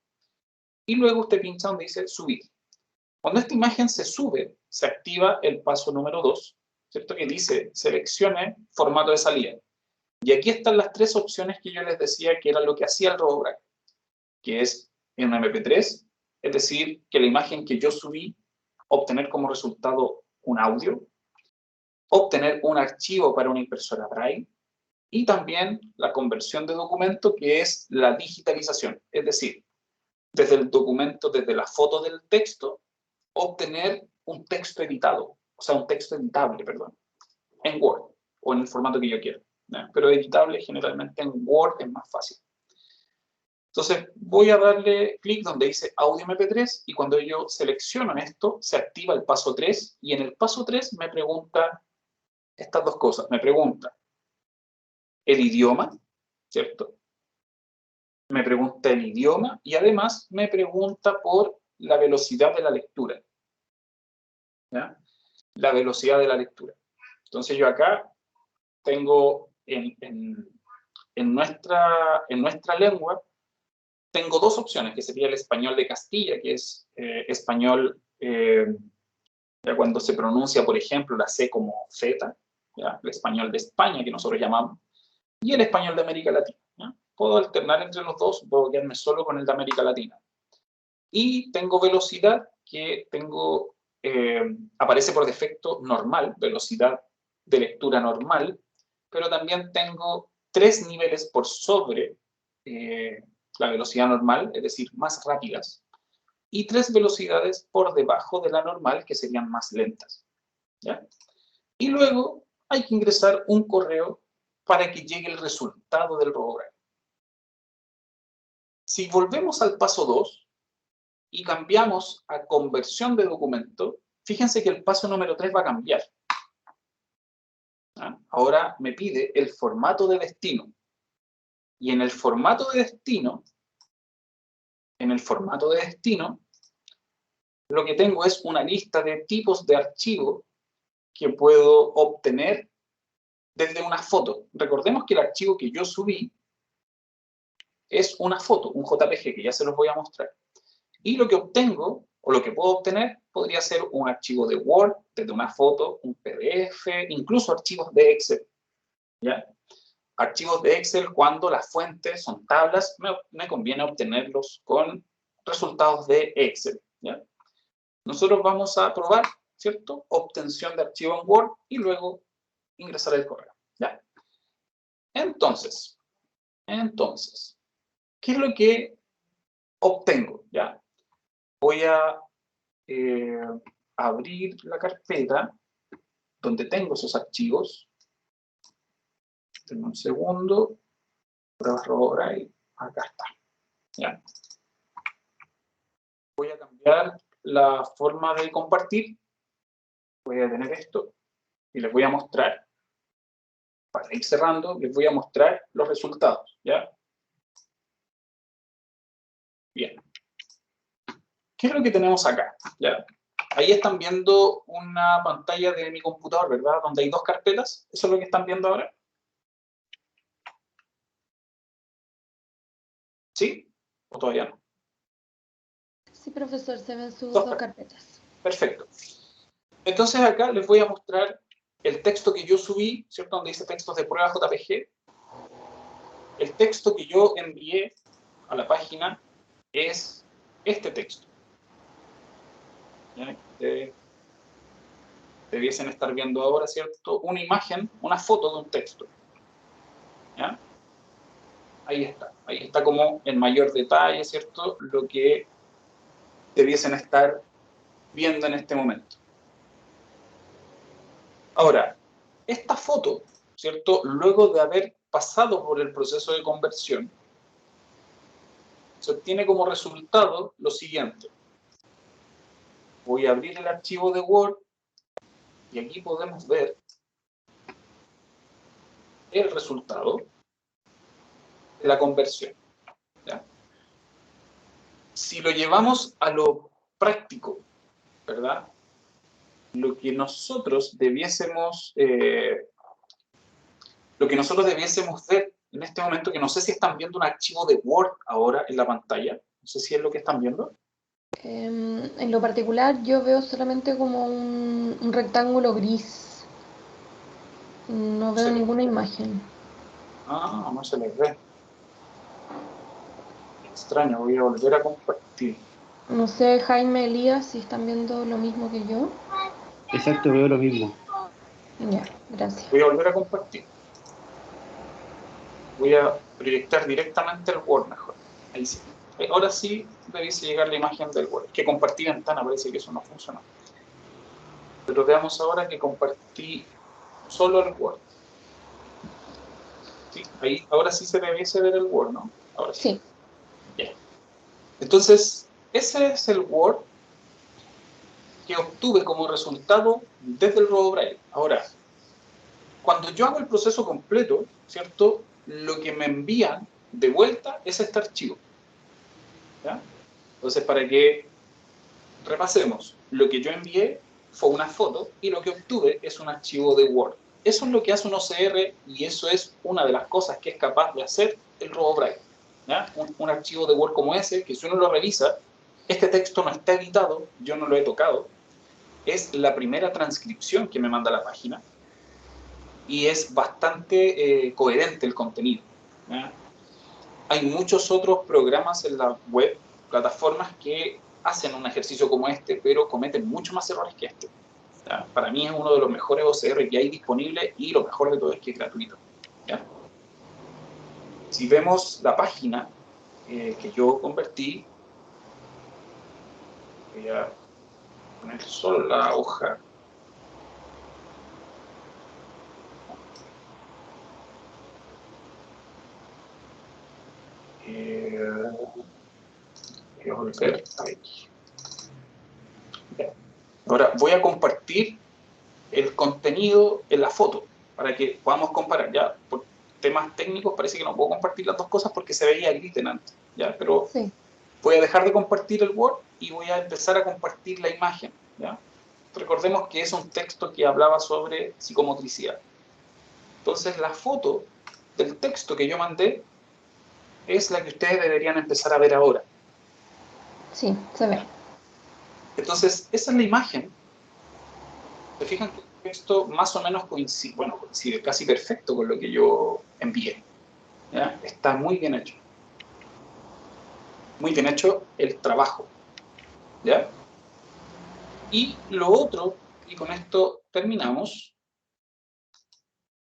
y luego usted pincha donde dice subir. Cuando esta imagen se sube, se activa el paso número 2, ¿cierto?, que dice seleccione formato de salida. Y aquí están las 3 opciones que yo les decía que era lo que hacía el RoboBraille, que es en un MP3, es decir, que la imagen que yo subí, obtener como resultado un audio, obtener un archivo para una impresora Braille, y también la conversión de documento, que es la digitalización, es decir, desde el documento, desde la foto del texto, obtener un texto editado, o sea, un texto editable, perdón, en Word, o en el formato que yo quiera, ¿no? Pero editable generalmente en Word es más fácil. Entonces, voy a darle clic donde dice Audio MP3, y cuando yo selecciono esto, se activa el paso 3, y en el paso 3 me pregunta estas 2 cosas. Me pregunta el idioma, ¿cierto? Me pregunta el idioma, y además me pregunta por la velocidad de la lectura, ¿ya? La velocidad de la lectura. Entonces yo acá tengo en nuestra lengua, tengo 2 opciones, que sería el español de Castilla, que es español, ya cuando se pronuncia, por ejemplo, la C como Z, ¿ya? El español de España, que nosotros llamamos, y el español de América Latina, ¿ya? Puedo alternar entre los dos, puedo quedarme solo con el de América Latina. Y tengo velocidad, que tengo, aparece por defecto normal, velocidad de lectura normal, pero también tengo 3 niveles por sobre la velocidad normal, es decir, más rápidas, y 3 velocidades por debajo de la normal, que serían más lentas. ¿Ya? Y luego hay que ingresar un correo para que llegue el resultado del RoboDrive. Si volvemos al paso 2 y cambiamos a conversión de documento, fíjense que el paso número 3 va a cambiar. ¿Ah? Ahora me pide el formato de destino. Y en el formato de destino, lo que tengo es una lista de tipos de archivo que puedo obtener desde una foto. Recordemos que el archivo que yo subí es una foto, un JPG, que ya se los voy a mostrar. Y lo que obtengo, o lo que puedo obtener, podría ser un archivo de Word, desde una foto, un PDF, incluso archivos de Excel. ¿Ya? Archivos de Excel, cuando las fuentes son tablas, me conviene obtenerlos con resultados de Excel. ¿Ya? Nosotros vamos a probar, ¿cierto? Obtención de archivo en Word y luego ingresar el correo. ¿Ya? Entonces, ¿qué es lo que obtengo? ¿Ya? Voy a abrir la carpeta donde tengo esos archivos. Denme un segundo. RoboDrive, acá está. ¿Ya? Voy a cambiar la forma de compartir. Voy a tener esto y les voy a mostrar, para ir cerrando, les voy a mostrar los resultados. ¿Ya? Bien. ¿Qué es lo que tenemos acá? ¿Ya? Ahí están viendo una pantalla de mi computador, ¿verdad? Donde hay 2 carpetas. ¿Eso es lo que están viendo ahora? ¿Sí? ¿O todavía no? Sí, profesor, se ven sus 2 2 carpetas. Perfecto. Entonces acá les voy a mostrar el texto que yo subí, ¿cierto? Donde dice textos de prueba JPG. El texto que yo envié a la página es este texto. ¿Ya? Debiesen estar viendo ahora, ¿cierto? Una imagen, una foto de un texto. ¿Ya? Ahí está como en mayor detalle, ¿cierto? Lo que debiesen estar viendo en este momento. Ahora, esta foto, ¿cierto? Luego de haber pasado por el proceso de conversión, se obtiene como resultado lo siguiente. Voy a abrir el archivo de Word y aquí podemos ver el resultado de la conversión. ¿Ya? Si lo llevamos a lo práctico, ¿verdad? Lo que nosotros debiésemos ver en este momento, que no sé si están viendo un archivo de Word ahora en la pantalla, no sé si es lo que están viendo. En lo particular, yo veo solamente como un rectángulo gris. No veo ninguna imagen. Ah, no se les ve. Extraño, voy a volver a compartir. No sé, Jaime, Elías, si están viendo lo mismo que yo. Exacto, veo lo mismo. Ya, gracias. Voy a volver a compartir. Voy a proyectar directamente el Word mejor. Ahí sí. Ahora sí debiese llegar la imagen del Word. Que compartí ventana, parece que eso no funcionó. Pero veamos ahora que compartí solo el Word. ¿Sí? Ahí, ahora sí se debiese ver el Word, ¿no? Ahora sí. Sí. Bien. Entonces, ese es el Word que obtuve como resultado desde el RoboDrive. Ahora, cuando yo hago el proceso completo, ¿cierto? Lo que me envían de vuelta es este archivo. ¿Ya? Entonces, para que repasemos, lo que yo envié fue una foto y lo que obtuve es un archivo de Word. Eso es lo que hace un OCR y eso es una de las cosas que es capaz de hacer el RoboDrive. ¿Ya? Un archivo de Word como ese, que si uno lo revisa, este texto no está editado, yo no lo he tocado, es la primera transcripción que me manda la página y es bastante coherente el contenido. ¿Ya? Hay muchos otros programas en la web, plataformas que hacen un ejercicio como este, pero cometen mucho más errores que este. ¿Ya? Para mí es uno de los mejores OCR que hay disponible y lo mejor de todo es que es gratuito. ¿Ya? Si vemos la página, que yo convertí. Voy a poner solo la hoja. Voy a volver aquí. Ahora voy a compartir el contenido en la foto para que podamos comparar. Ya por temas técnicos parece que no puedo compartir las dos cosas porque se veía gris antes, ¿ya? Pero Sí. voy a dejar de compartir el Word y voy a empezar a compartir la imagen, ¿ya? Recordemos que es un texto que hablaba sobre psicomotricidad. Entonces la foto del texto que yo mandé es la que ustedes deberían empezar a ver ahora. Sí, se ve. Entonces, esa es la imagen. Se fijan que el texto más o menos coincide, bueno, coincide casi perfecto con lo que yo envié, ¿ya? Está muy bien hecho. Muy bien hecho el trabajo, ¿ya? Y lo otro, y con esto terminamos,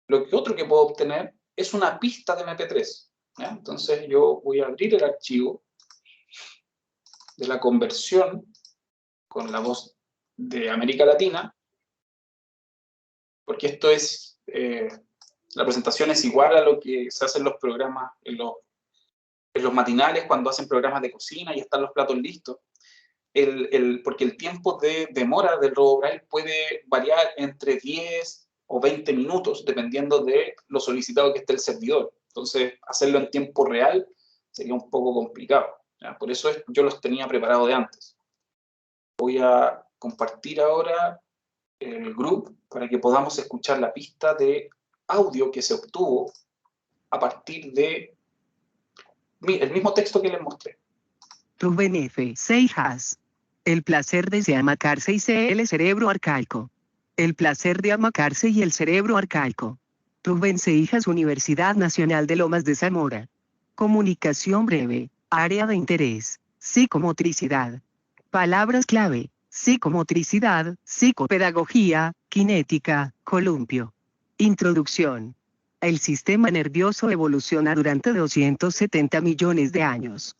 lo que otro que puedo obtener es una pista de MP3, ¿ya? Entonces yo voy a abrir el archivo de la conversión con la voz de América Latina, porque esto es, la presentación es igual a lo que se hace en los programas, en los matinales, cuando hacen programas de cocina y están los platos listos. Porque el tiempo de demora del RoboBraille puede variar entre 10 o 20 minutos, dependiendo de lo solicitado que esté el servidor. Entonces, hacerlo en tiempo real sería un poco complicado, ¿ya? Por eso yo los tenía preparados de antes. Voy a compartir ahora el group para que podamos escuchar la pista de audio que se obtuvo a partir de el mismo texto que les mostré. Rubén F. Seijas. El placer de amacarse y el cerebro arcaico. El placer de amacarse y el cerebro arcaico. Rubén Seijas, Universidad Nacional de Lomas de Zamora. Comunicación breve. Área de interés. Psicomotricidad. Palabras clave: psicomotricidad, psicopedagogía, cinética, columpio. Introducción. El sistema nervioso evoluciona durante 270 millones de años.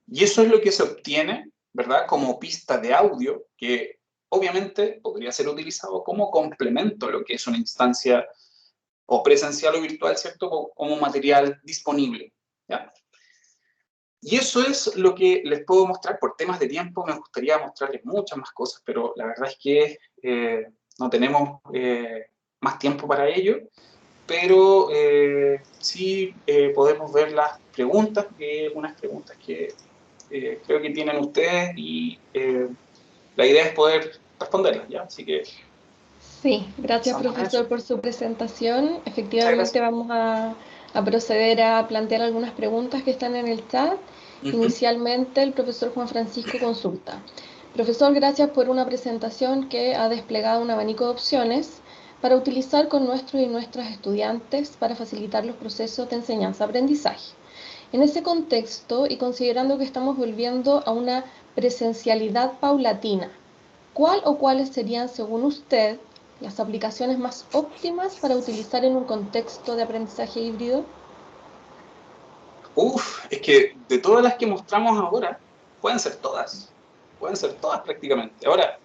Y eso es lo que se obtiene, ¿verdad? Como pista de audio, que obviamente podría ser utilizado como complemento a lo que es una instancia o presencial o virtual, ¿cierto? Como material disponible, ¿ya? Y eso es lo que les puedo mostrar. Por temas de tiempo me gustaría mostrarles muchas más cosas, pero la verdad es que no tenemos más tiempo para ello. Pero sí podemos ver las preguntas, unas preguntas que creo que tienen ustedes y la idea es poder responderlas, ¿ya? Así que... Sí, gracias profesor por su presentación. Efectivamente vamos a proceder a plantear algunas preguntas que están en el chat. Inicialmente el profesor Juan Francisco consulta. Profesor, gracias por una presentación que ha desplegado un abanico de opciones para utilizar con nuestros y nuestras estudiantes para facilitar los procesos de enseñanza-aprendizaje. En ese contexto y considerando que estamos volviendo a una presencialidad paulatina, ¿cuál o cuáles serían, según usted, las aplicaciones más óptimas para utilizar en un contexto de aprendizaje híbrido? Es que de todas las que mostramos ahora, pueden ser todas prácticamente. Ahora,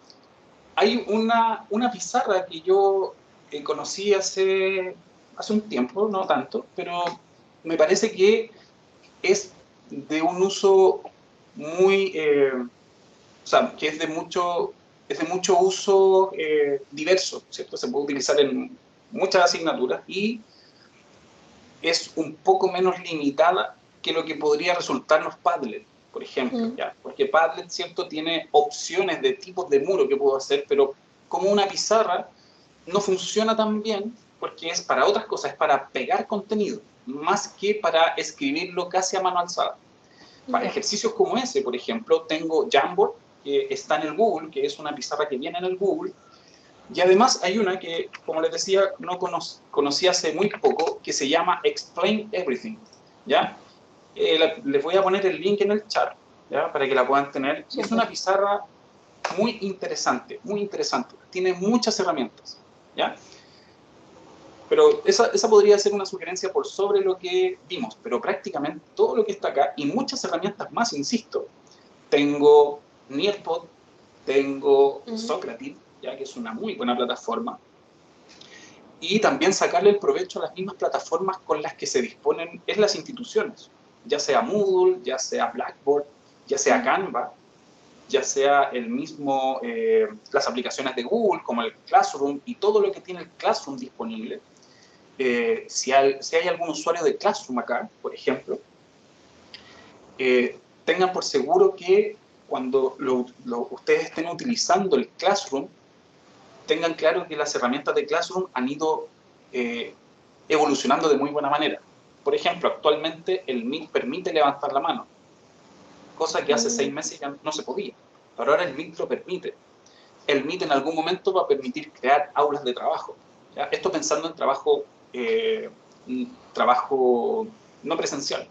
hay una pizarra que yo conocí hace un tiempo, no tanto, pero me parece que es de un uso muy, o sea, que es de mucho uso diverso, ¿cierto? Se puede utilizar en muchas asignaturas y es un poco menos limitada que lo que podría resultarnos Padlet, por ejemplo, ¿ya? Porque Padlet, ¿cierto?, tiene opciones de tipos de muro que puedo hacer, pero como una pizarra no funciona tan bien porque es para otras cosas, es para pegar contenido, más que para escribirlo casi a mano alzada. Para ejercicios como ese, por ejemplo, tengo Jamboard, que está en el Google, que es una pizarra que viene en el Google, y además hay una que, como les decía, no conocí hace muy poco, que se llama Explain Everything, ¿ya? Les voy a poner el link en el chat, ¿ya? Para que la puedan tener. Es una pizarra muy interesante, tiene muchas herramientas, ¿ya? Pero esa podría ser una sugerencia por sobre lo que vimos, pero prácticamente todo lo que está acá, y muchas herramientas más, insisto. Tengo Nearpod, tengo Socrative, ya que es una muy buena plataforma, y también sacarle el provecho a las mismas plataformas con las que se disponen en las instituciones, ya sea Moodle, ya sea Blackboard, ya sea Canva, ya sea el mismo, las aplicaciones de Google, como el Classroom, y todo lo que tiene el Classroom disponible. Si hay algún usuario de Classroom acá, por ejemplo, tengan por seguro que cuando ustedes estén utilizando el Classroom, tengan claro que las herramientas de Classroom han ido evolucionando de muy buena manera. Por ejemplo, actualmente el Meet permite levantar la mano, cosa que hace 6 meses ya no se podía. Pero ahora el Meet lo permite. El Meet en algún momento va a permitir crear aulas de trabajo. ¿Ya? Esto pensando en trabajo no presencial.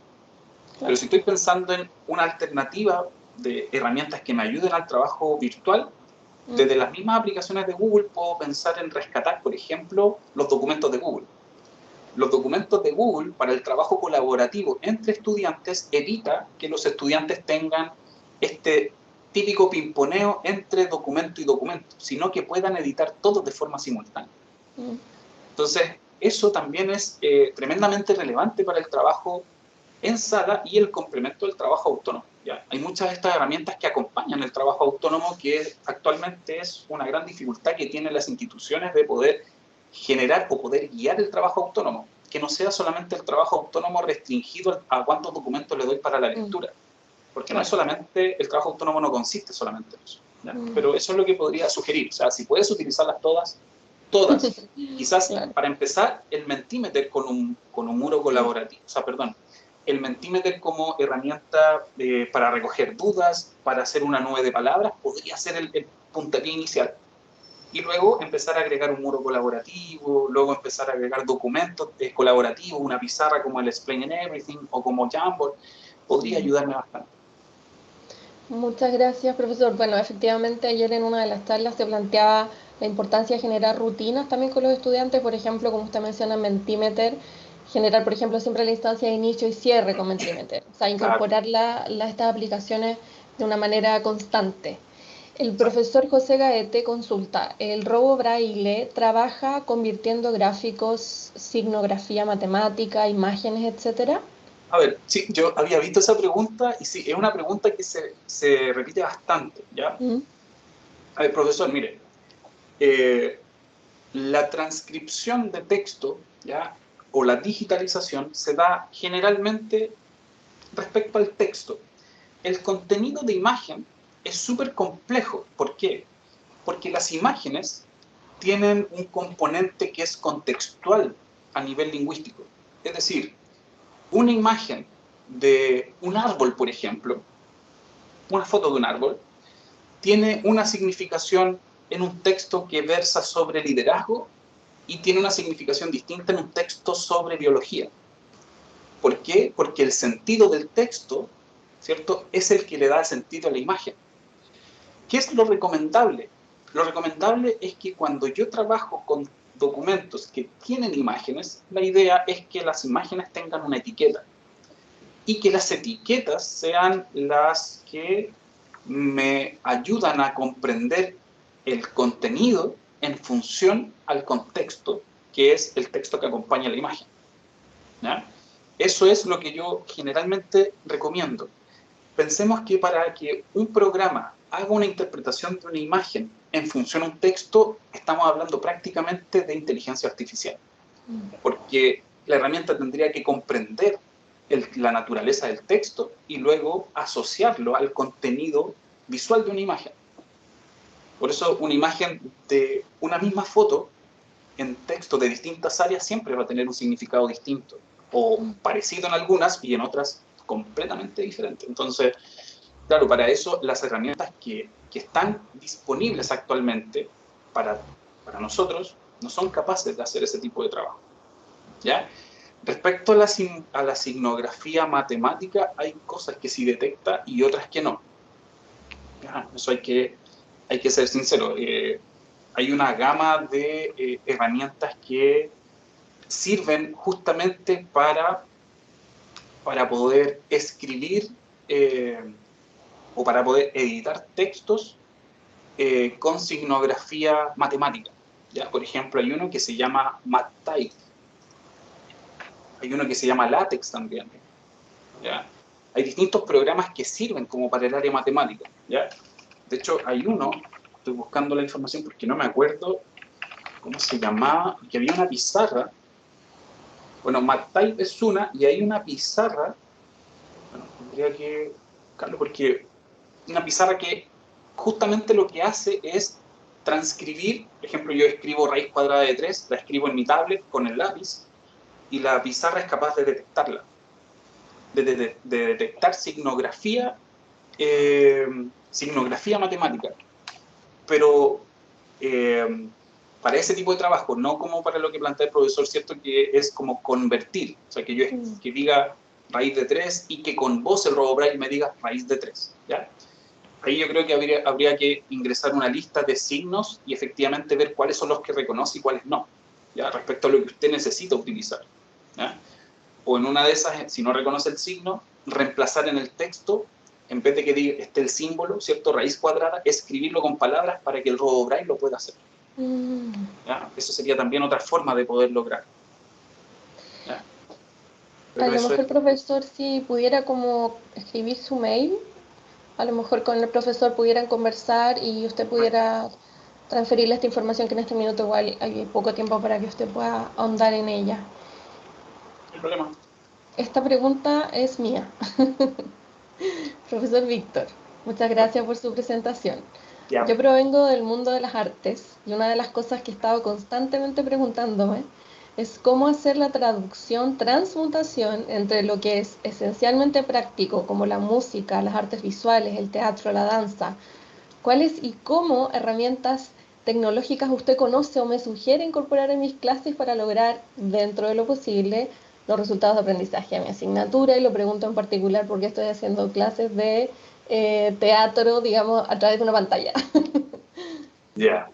Pero si estoy pensando en una alternativa de herramientas que me ayuden al trabajo virtual, desde las mismas aplicaciones de Google puedo pensar en rescatar, por ejemplo, los documentos de Google. Los documentos de Google para el trabajo colaborativo entre estudiantes evita que los estudiantes tengan este típico pimponeo entre documento y documento, sino que puedan editar todos de forma simultánea. Entonces, eso también es tremendamente relevante para el trabajo en sala y el complemento del trabajo autónomo. ¿Ya? Hay muchas de estas herramientas que acompañan el trabajo autónomo, que actualmente es una gran dificultad que tienen las instituciones de poder generar o poder guiar el trabajo autónomo, que no sea solamente el trabajo autónomo restringido a cuántos documentos le doy para la lectura, porque no es solamente, el trabajo autónomo no consiste solamente en eso, ¿ya? Pero eso es lo que podría sugerir, o sea, si puedes utilizarlas todas, quizás para empezar el Mentimeter con un muro colaborativo, o sea, perdón, el Mentimeter como herramienta para recoger dudas, para hacer una nube de palabras, podría ser el puntapié inicial. Y luego empezar a agregar un muro colaborativo, luego empezar a agregar documentos colaborativos, una pizarra como el Explain Everything o como Jamboard, podría ayudarme bastante. Muchas gracias, profesor. Bueno, efectivamente ayer en una de las charlas se planteaba la importancia de generar rutinas también con los estudiantes, por ejemplo, como usted menciona, Mentimeter, generar, por ejemplo, siempre la instancia de inicio y cierre con Mentimeter, o sea, incorporar estas aplicaciones de una manera constante. El profesor José Gaete consulta, ¿el robo braille trabaja convirtiendo gráficos, signografía matemática, imágenes, etcétera? A ver, sí, yo había visto esa pregunta y sí, es una pregunta que se repite bastante, ¿ya? A ver, profesor, mire, la transcripción de texto, ¿ya? O la digitalización se da generalmente respecto al texto. El contenido de imagen es súper complejo. ¿Por qué? Porque las imágenes tienen un componente que es contextual a nivel lingüístico. Es decir, una imagen de un árbol, por ejemplo, una foto de un árbol, tiene una significación en un texto que versa sobre liderazgo y tiene una significación distinta en un texto sobre biología. ¿Por qué? Porque el sentido del texto, ¿cierto?, es el que le da sentido a la imagen. ¿Qué es lo recomendable? Lo recomendable es que cuando yo trabajo con documentos que tienen imágenes, la idea es que las imágenes tengan una etiqueta y que las etiquetas sean las que me ayudan a comprender el contenido en función al contexto, que es el texto que acompaña la imagen. ¿Ya? Eso es lo que yo generalmente recomiendo. Pensemos que para que un programa haga una interpretación de una imagen en función a un texto, estamos hablando prácticamente de inteligencia artificial. Porque la herramienta tendría que comprender la naturaleza del texto y luego asociarlo al contenido visual de una imagen. Por eso una imagen de una misma foto en texto de distintas áreas siempre va a tener un significado distinto, o parecido en algunas y en otras completamente diferente. Entonces, claro, para eso las herramientas que están disponibles actualmente para nosotros no son capaces de hacer ese tipo de trabajo. ¿Ya? Respecto a la signografía matemática, hay cosas que sí detecta y otras que no. ¿Ya? Eso hay que ser sincero. Hay una gama de herramientas que sirven justamente para poder escribir o para poder editar textos con signografía matemática. ¿Ya? Por ejemplo, hay uno que se llama MathType. Hay uno que se llama LaTeX también. ¿Ya? Hay distintos programas que sirven como para el área matemática. ¿Ya? De hecho, hay uno, estoy buscando la información porque no me acuerdo cómo se llamaba, que había una pizarra. Bueno, MathType es una, y hay una pizarra, bueno, tendría que buscarlo porque una pizarra que justamente lo que hace es transcribir, por ejemplo, yo escribo raíz cuadrada de 3, la escribo en mi tablet con el lápiz, y la pizarra es capaz de detectarla, de detectar signografía matemática. Pero para ese tipo de trabajo, no como para lo que plantea el profesor, ¿cierto? Que es como convertir, o sea, que yo que diga raíz de 3 y que con voz el RoboBraille me diga raíz de 3, ¿ya? Ahí yo creo que habría que ingresar una lista de signos y efectivamente ver cuáles son los que reconoce y cuáles no, ¿ya? Respecto a lo que usted necesita utilizar, ¿ya? O en una de esas, si no reconoce el signo, reemplazar en el texto, en vez de que diga esté el símbolo, ¿cierto? Raíz cuadrada, escribirlo con palabras para que el RoboBraille lo pueda hacer. ¿Ya? Eso sería también otra forma de poder lograr. ¿Ya? A lo mejor, profesor, si pudiera como escribir su mail, a lo mejor con el profesor pudieran conversar y usted pudiera transferirle esta información que en este minuto igual hay poco tiempo para que usted pueda ahondar en ella. No hay problema. Esta pregunta es mía. Profesor Víctor, muchas gracias por su presentación. Ya. Yo provengo del mundo de las artes y una de las cosas que he estado constantemente preguntándome es cómo hacer la traducción, transmutación entre lo que es esencialmente práctico, como la música, las artes visuales, el teatro, la danza. ¿Cuáles y cómo herramientas tecnológicas usted conoce o me sugiere incorporar en mis clases para lograr, dentro de lo posible, los resultados de aprendizaje a mi asignatura? Y lo pregunto en particular porque estoy haciendo clases de teatro, digamos, a través de una pantalla. Ya.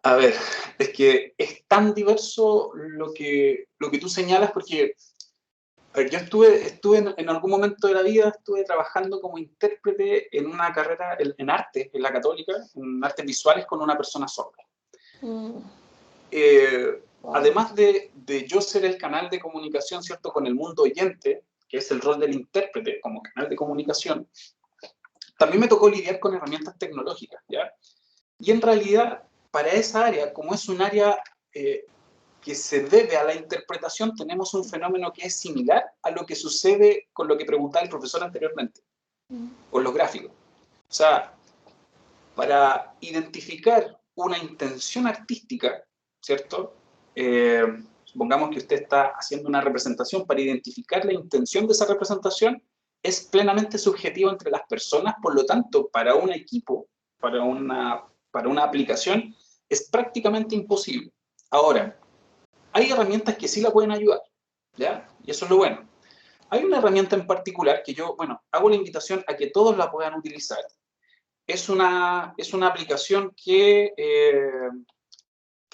A ver, es que es tan diverso lo que tú señalas porque a ver, yo estuve en algún momento de la vida, estuve trabajando como intérprete en una carrera en arte, en la Católica, en artes visuales con una persona sorda. Wow. Además de yo ser el canal de comunicación, ¿cierto?, con el mundo oyente, que es el rol del intérprete como canal de comunicación, también me tocó lidiar con herramientas tecnológicas, ¿ya? Y en realidad, para esa área, como es un área que se debe a la interpretación, tenemos un fenómeno que es similar a lo que sucede con lo que preguntaba el profesor anteriormente, con los gráficos. O sea, para identificar una intención artística, ¿cierto? Supongamos que usted está haciendo una representación, para identificar la intención de esa representación es plenamente subjetivo entre las personas, por lo tanto, para un equipo, para una aplicación, es prácticamente imposible. Ahora, hay herramientas que sí la pueden ayudar, ¿ya? Y eso es lo bueno. Hay una herramienta en particular que yo, bueno, hago la invitación a que todos la puedan utilizar. Es una aplicación que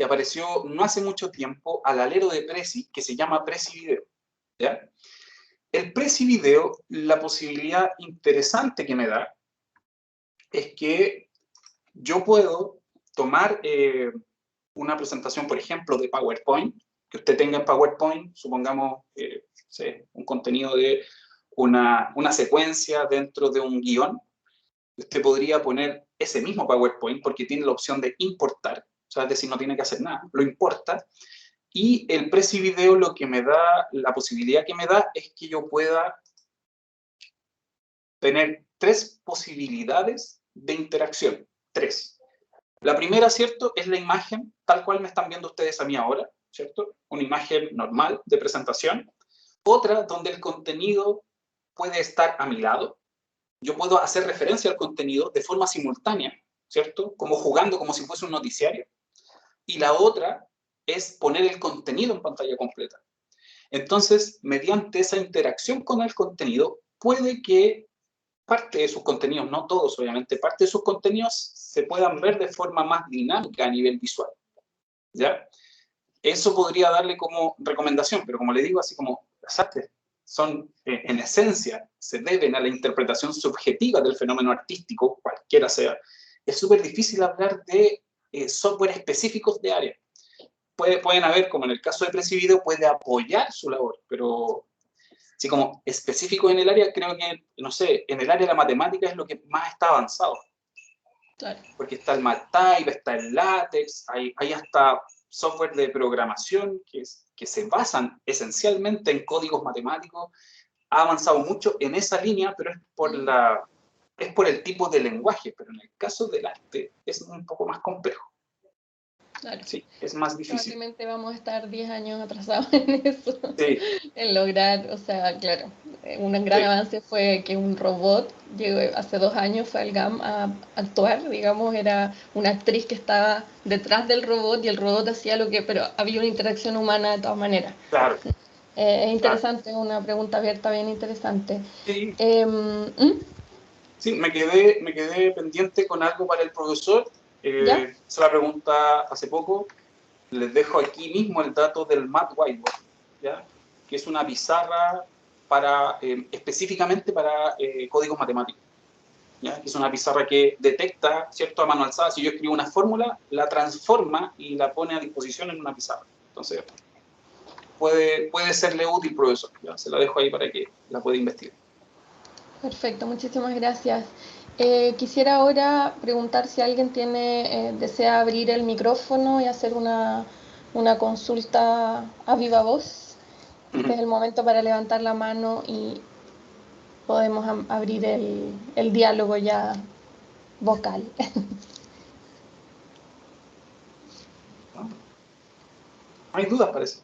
apareció no hace mucho tiempo al alero de Prezi, que se llama Prezi Video, ¿ya? El Prezi Video, la posibilidad interesante que me da es que yo puedo tomar una presentación, por ejemplo, de PowerPoint, que usted tenga en PowerPoint, supongamos, un contenido de una secuencia dentro de un guión. Usted podría poner ese mismo PowerPoint porque tiene la opción de importar, o sea, es decir, no tiene que hacer nada, lo importa. Y el Prezi Video lo que me da, la posibilidad que me da es que yo pueda tener 3 posibilidades de interacción. 3. La primera, ¿cierto?, es la imagen, tal cual me están viendo ustedes a mí ahora, ¿cierto? Una imagen normal de presentación. Otra, donde el contenido puede estar a mi lado. Yo puedo hacer referencia al contenido de forma simultánea, ¿cierto? Como jugando, como si fuese un noticiario. Y la otra es poner el contenido en pantalla completa. Entonces, mediante esa interacción con el contenido, puede que parte de sus contenidos, no todos obviamente, parte de sus contenidos se puedan ver de forma más dinámica a nivel visual, ¿ya? eso podría darle como recomendación, pero como le digo, así como las artes son, en esencia, se deben a la interpretación subjetiva del fenómeno artístico, cualquiera sea, es súper difícil hablar de software específicos de área. Pueden haber, como en el caso de Presidido, puede apoyar su labor, pero así como específico en el área, creo que, no sé, en el área de la matemática es lo que más está avanzado. Claro. Porque está el MATLAB, está el LaTeX, hay hasta software de programación que se basan esencialmente en códigos matemáticos. Ha avanzado mucho en esa línea, pero es por el tipo de lenguaje, pero en el caso del arte es un poco más complejo. Claro. Sí, es más difícil. Probablemente vamos a estar 10 años atrasados en eso, sí. En lograr, o sea, claro, un gran avance fue que un robot llegó hace 2 años, fue al GAM a actuar, digamos, era una actriz que estaba detrás del robot y el robot hacía lo que, pero había una interacción humana de todas maneras. Claro. Es interesante, una pregunta abierta bien interesante. Sí. Sí, me quedé pendiente con algo para el profesor. Se la pregunta hace poco. Les dejo aquí mismo el dato del Math Whiteboard, ¿ya? Que es una pizarra específicamente para códigos matemáticos. ¿Ya? Que es una pizarra que detecta, ¿cierto?, a mano alzada. Si yo escribo una fórmula, la transforma y la pone a disposición en una pizarra. Entonces, puede serle útil, profesor. ¿Ya? Se la dejo ahí para que la pueda investigar. Perfecto, muchísimas gracias. Quisiera ahora preguntar si alguien desea abrir el micrófono y hacer una consulta a viva voz. Este es el momento para levantar la mano y podemos abrir el diálogo ya vocal. No hay dudas, parece.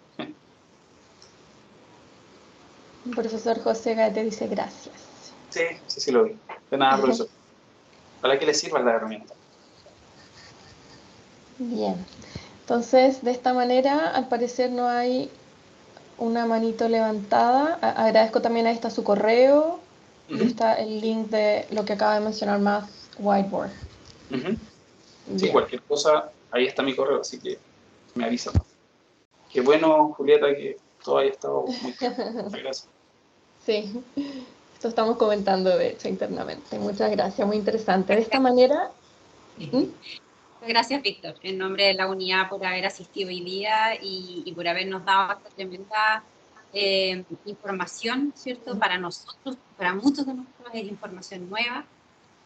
El profesor José Gaete dice gracias. Sí lo vi. De nada, profesor. Para que le sirva la herramienta. Bien. Entonces, de esta manera, al parecer no hay una manito levantada. Agradezco también, ahí está su correo y está el link de lo que acaba de mencionar, Math Whiteboard. Sí, cualquier cosa, ahí está mi correo, así que me avisan. Qué bueno, Julieta, que todo haya estado muy bien. Muchas gracias. Sí, esto estamos comentando de hecho internamente. Muchas gracias, muy interesante. De esta manera... Gracias, Víctor, en nombre de la unidad por haber asistido hoy día y por habernos dado esta tremenda información, ¿cierto? Para nosotros, para muchos de nosotros es información nueva,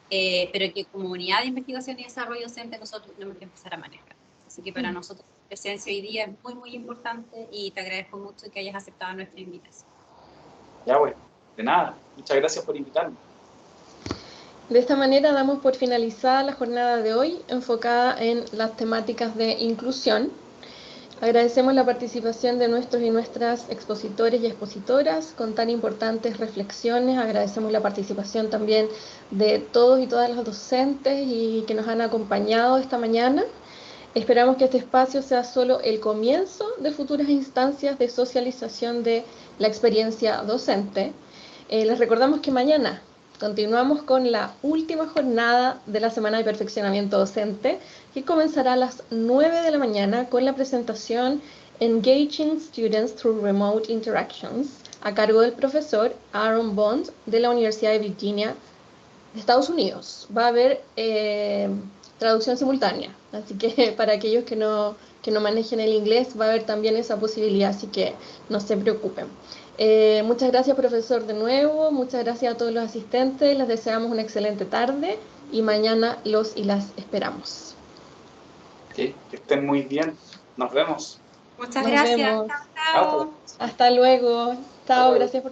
pero que como unidad de investigación y desarrollo docente nosotros tenemos que empezar a manejar. Así que para nosotros tu presencia hoy día es muy, muy importante y te agradezco mucho que hayas aceptado nuestra invitación. Ya, bueno, de nada. Muchas gracias por invitarme. De esta manera damos por finalizada la jornada de hoy, enfocada en las temáticas de inclusión. Agradecemos la participación de nuestros y nuestras expositores y expositoras con tan importantes reflexiones. Agradecemos la participación también de todos y todas las docentes y que nos han acompañado esta mañana. Esperamos que este espacio sea solo el comienzo de futuras instancias de socialización de la experiencia docente. Les recordamos que mañana continuamos con la última jornada de la Semana de Perfeccionamiento Docente, que comenzará a las 9 de la mañana con la presentación Engaging Students Through Remote Interactions, a cargo del profesor Aaron Bond de la Universidad de Virginia, de Estados Unidos. Va a haber traducción simultánea, así que para aquellos que no manejen el inglés va a haber también esa posibilidad, así que no se preocupen. Muchas gracias, profesor, de nuevo. Muchas gracias a todos los asistentes. Les deseamos una excelente tarde y mañana los y las esperamos. Okay, que estén muy bien. Nos vemos. Muchas gracias. Chao. Hasta luego. Chao, gracias por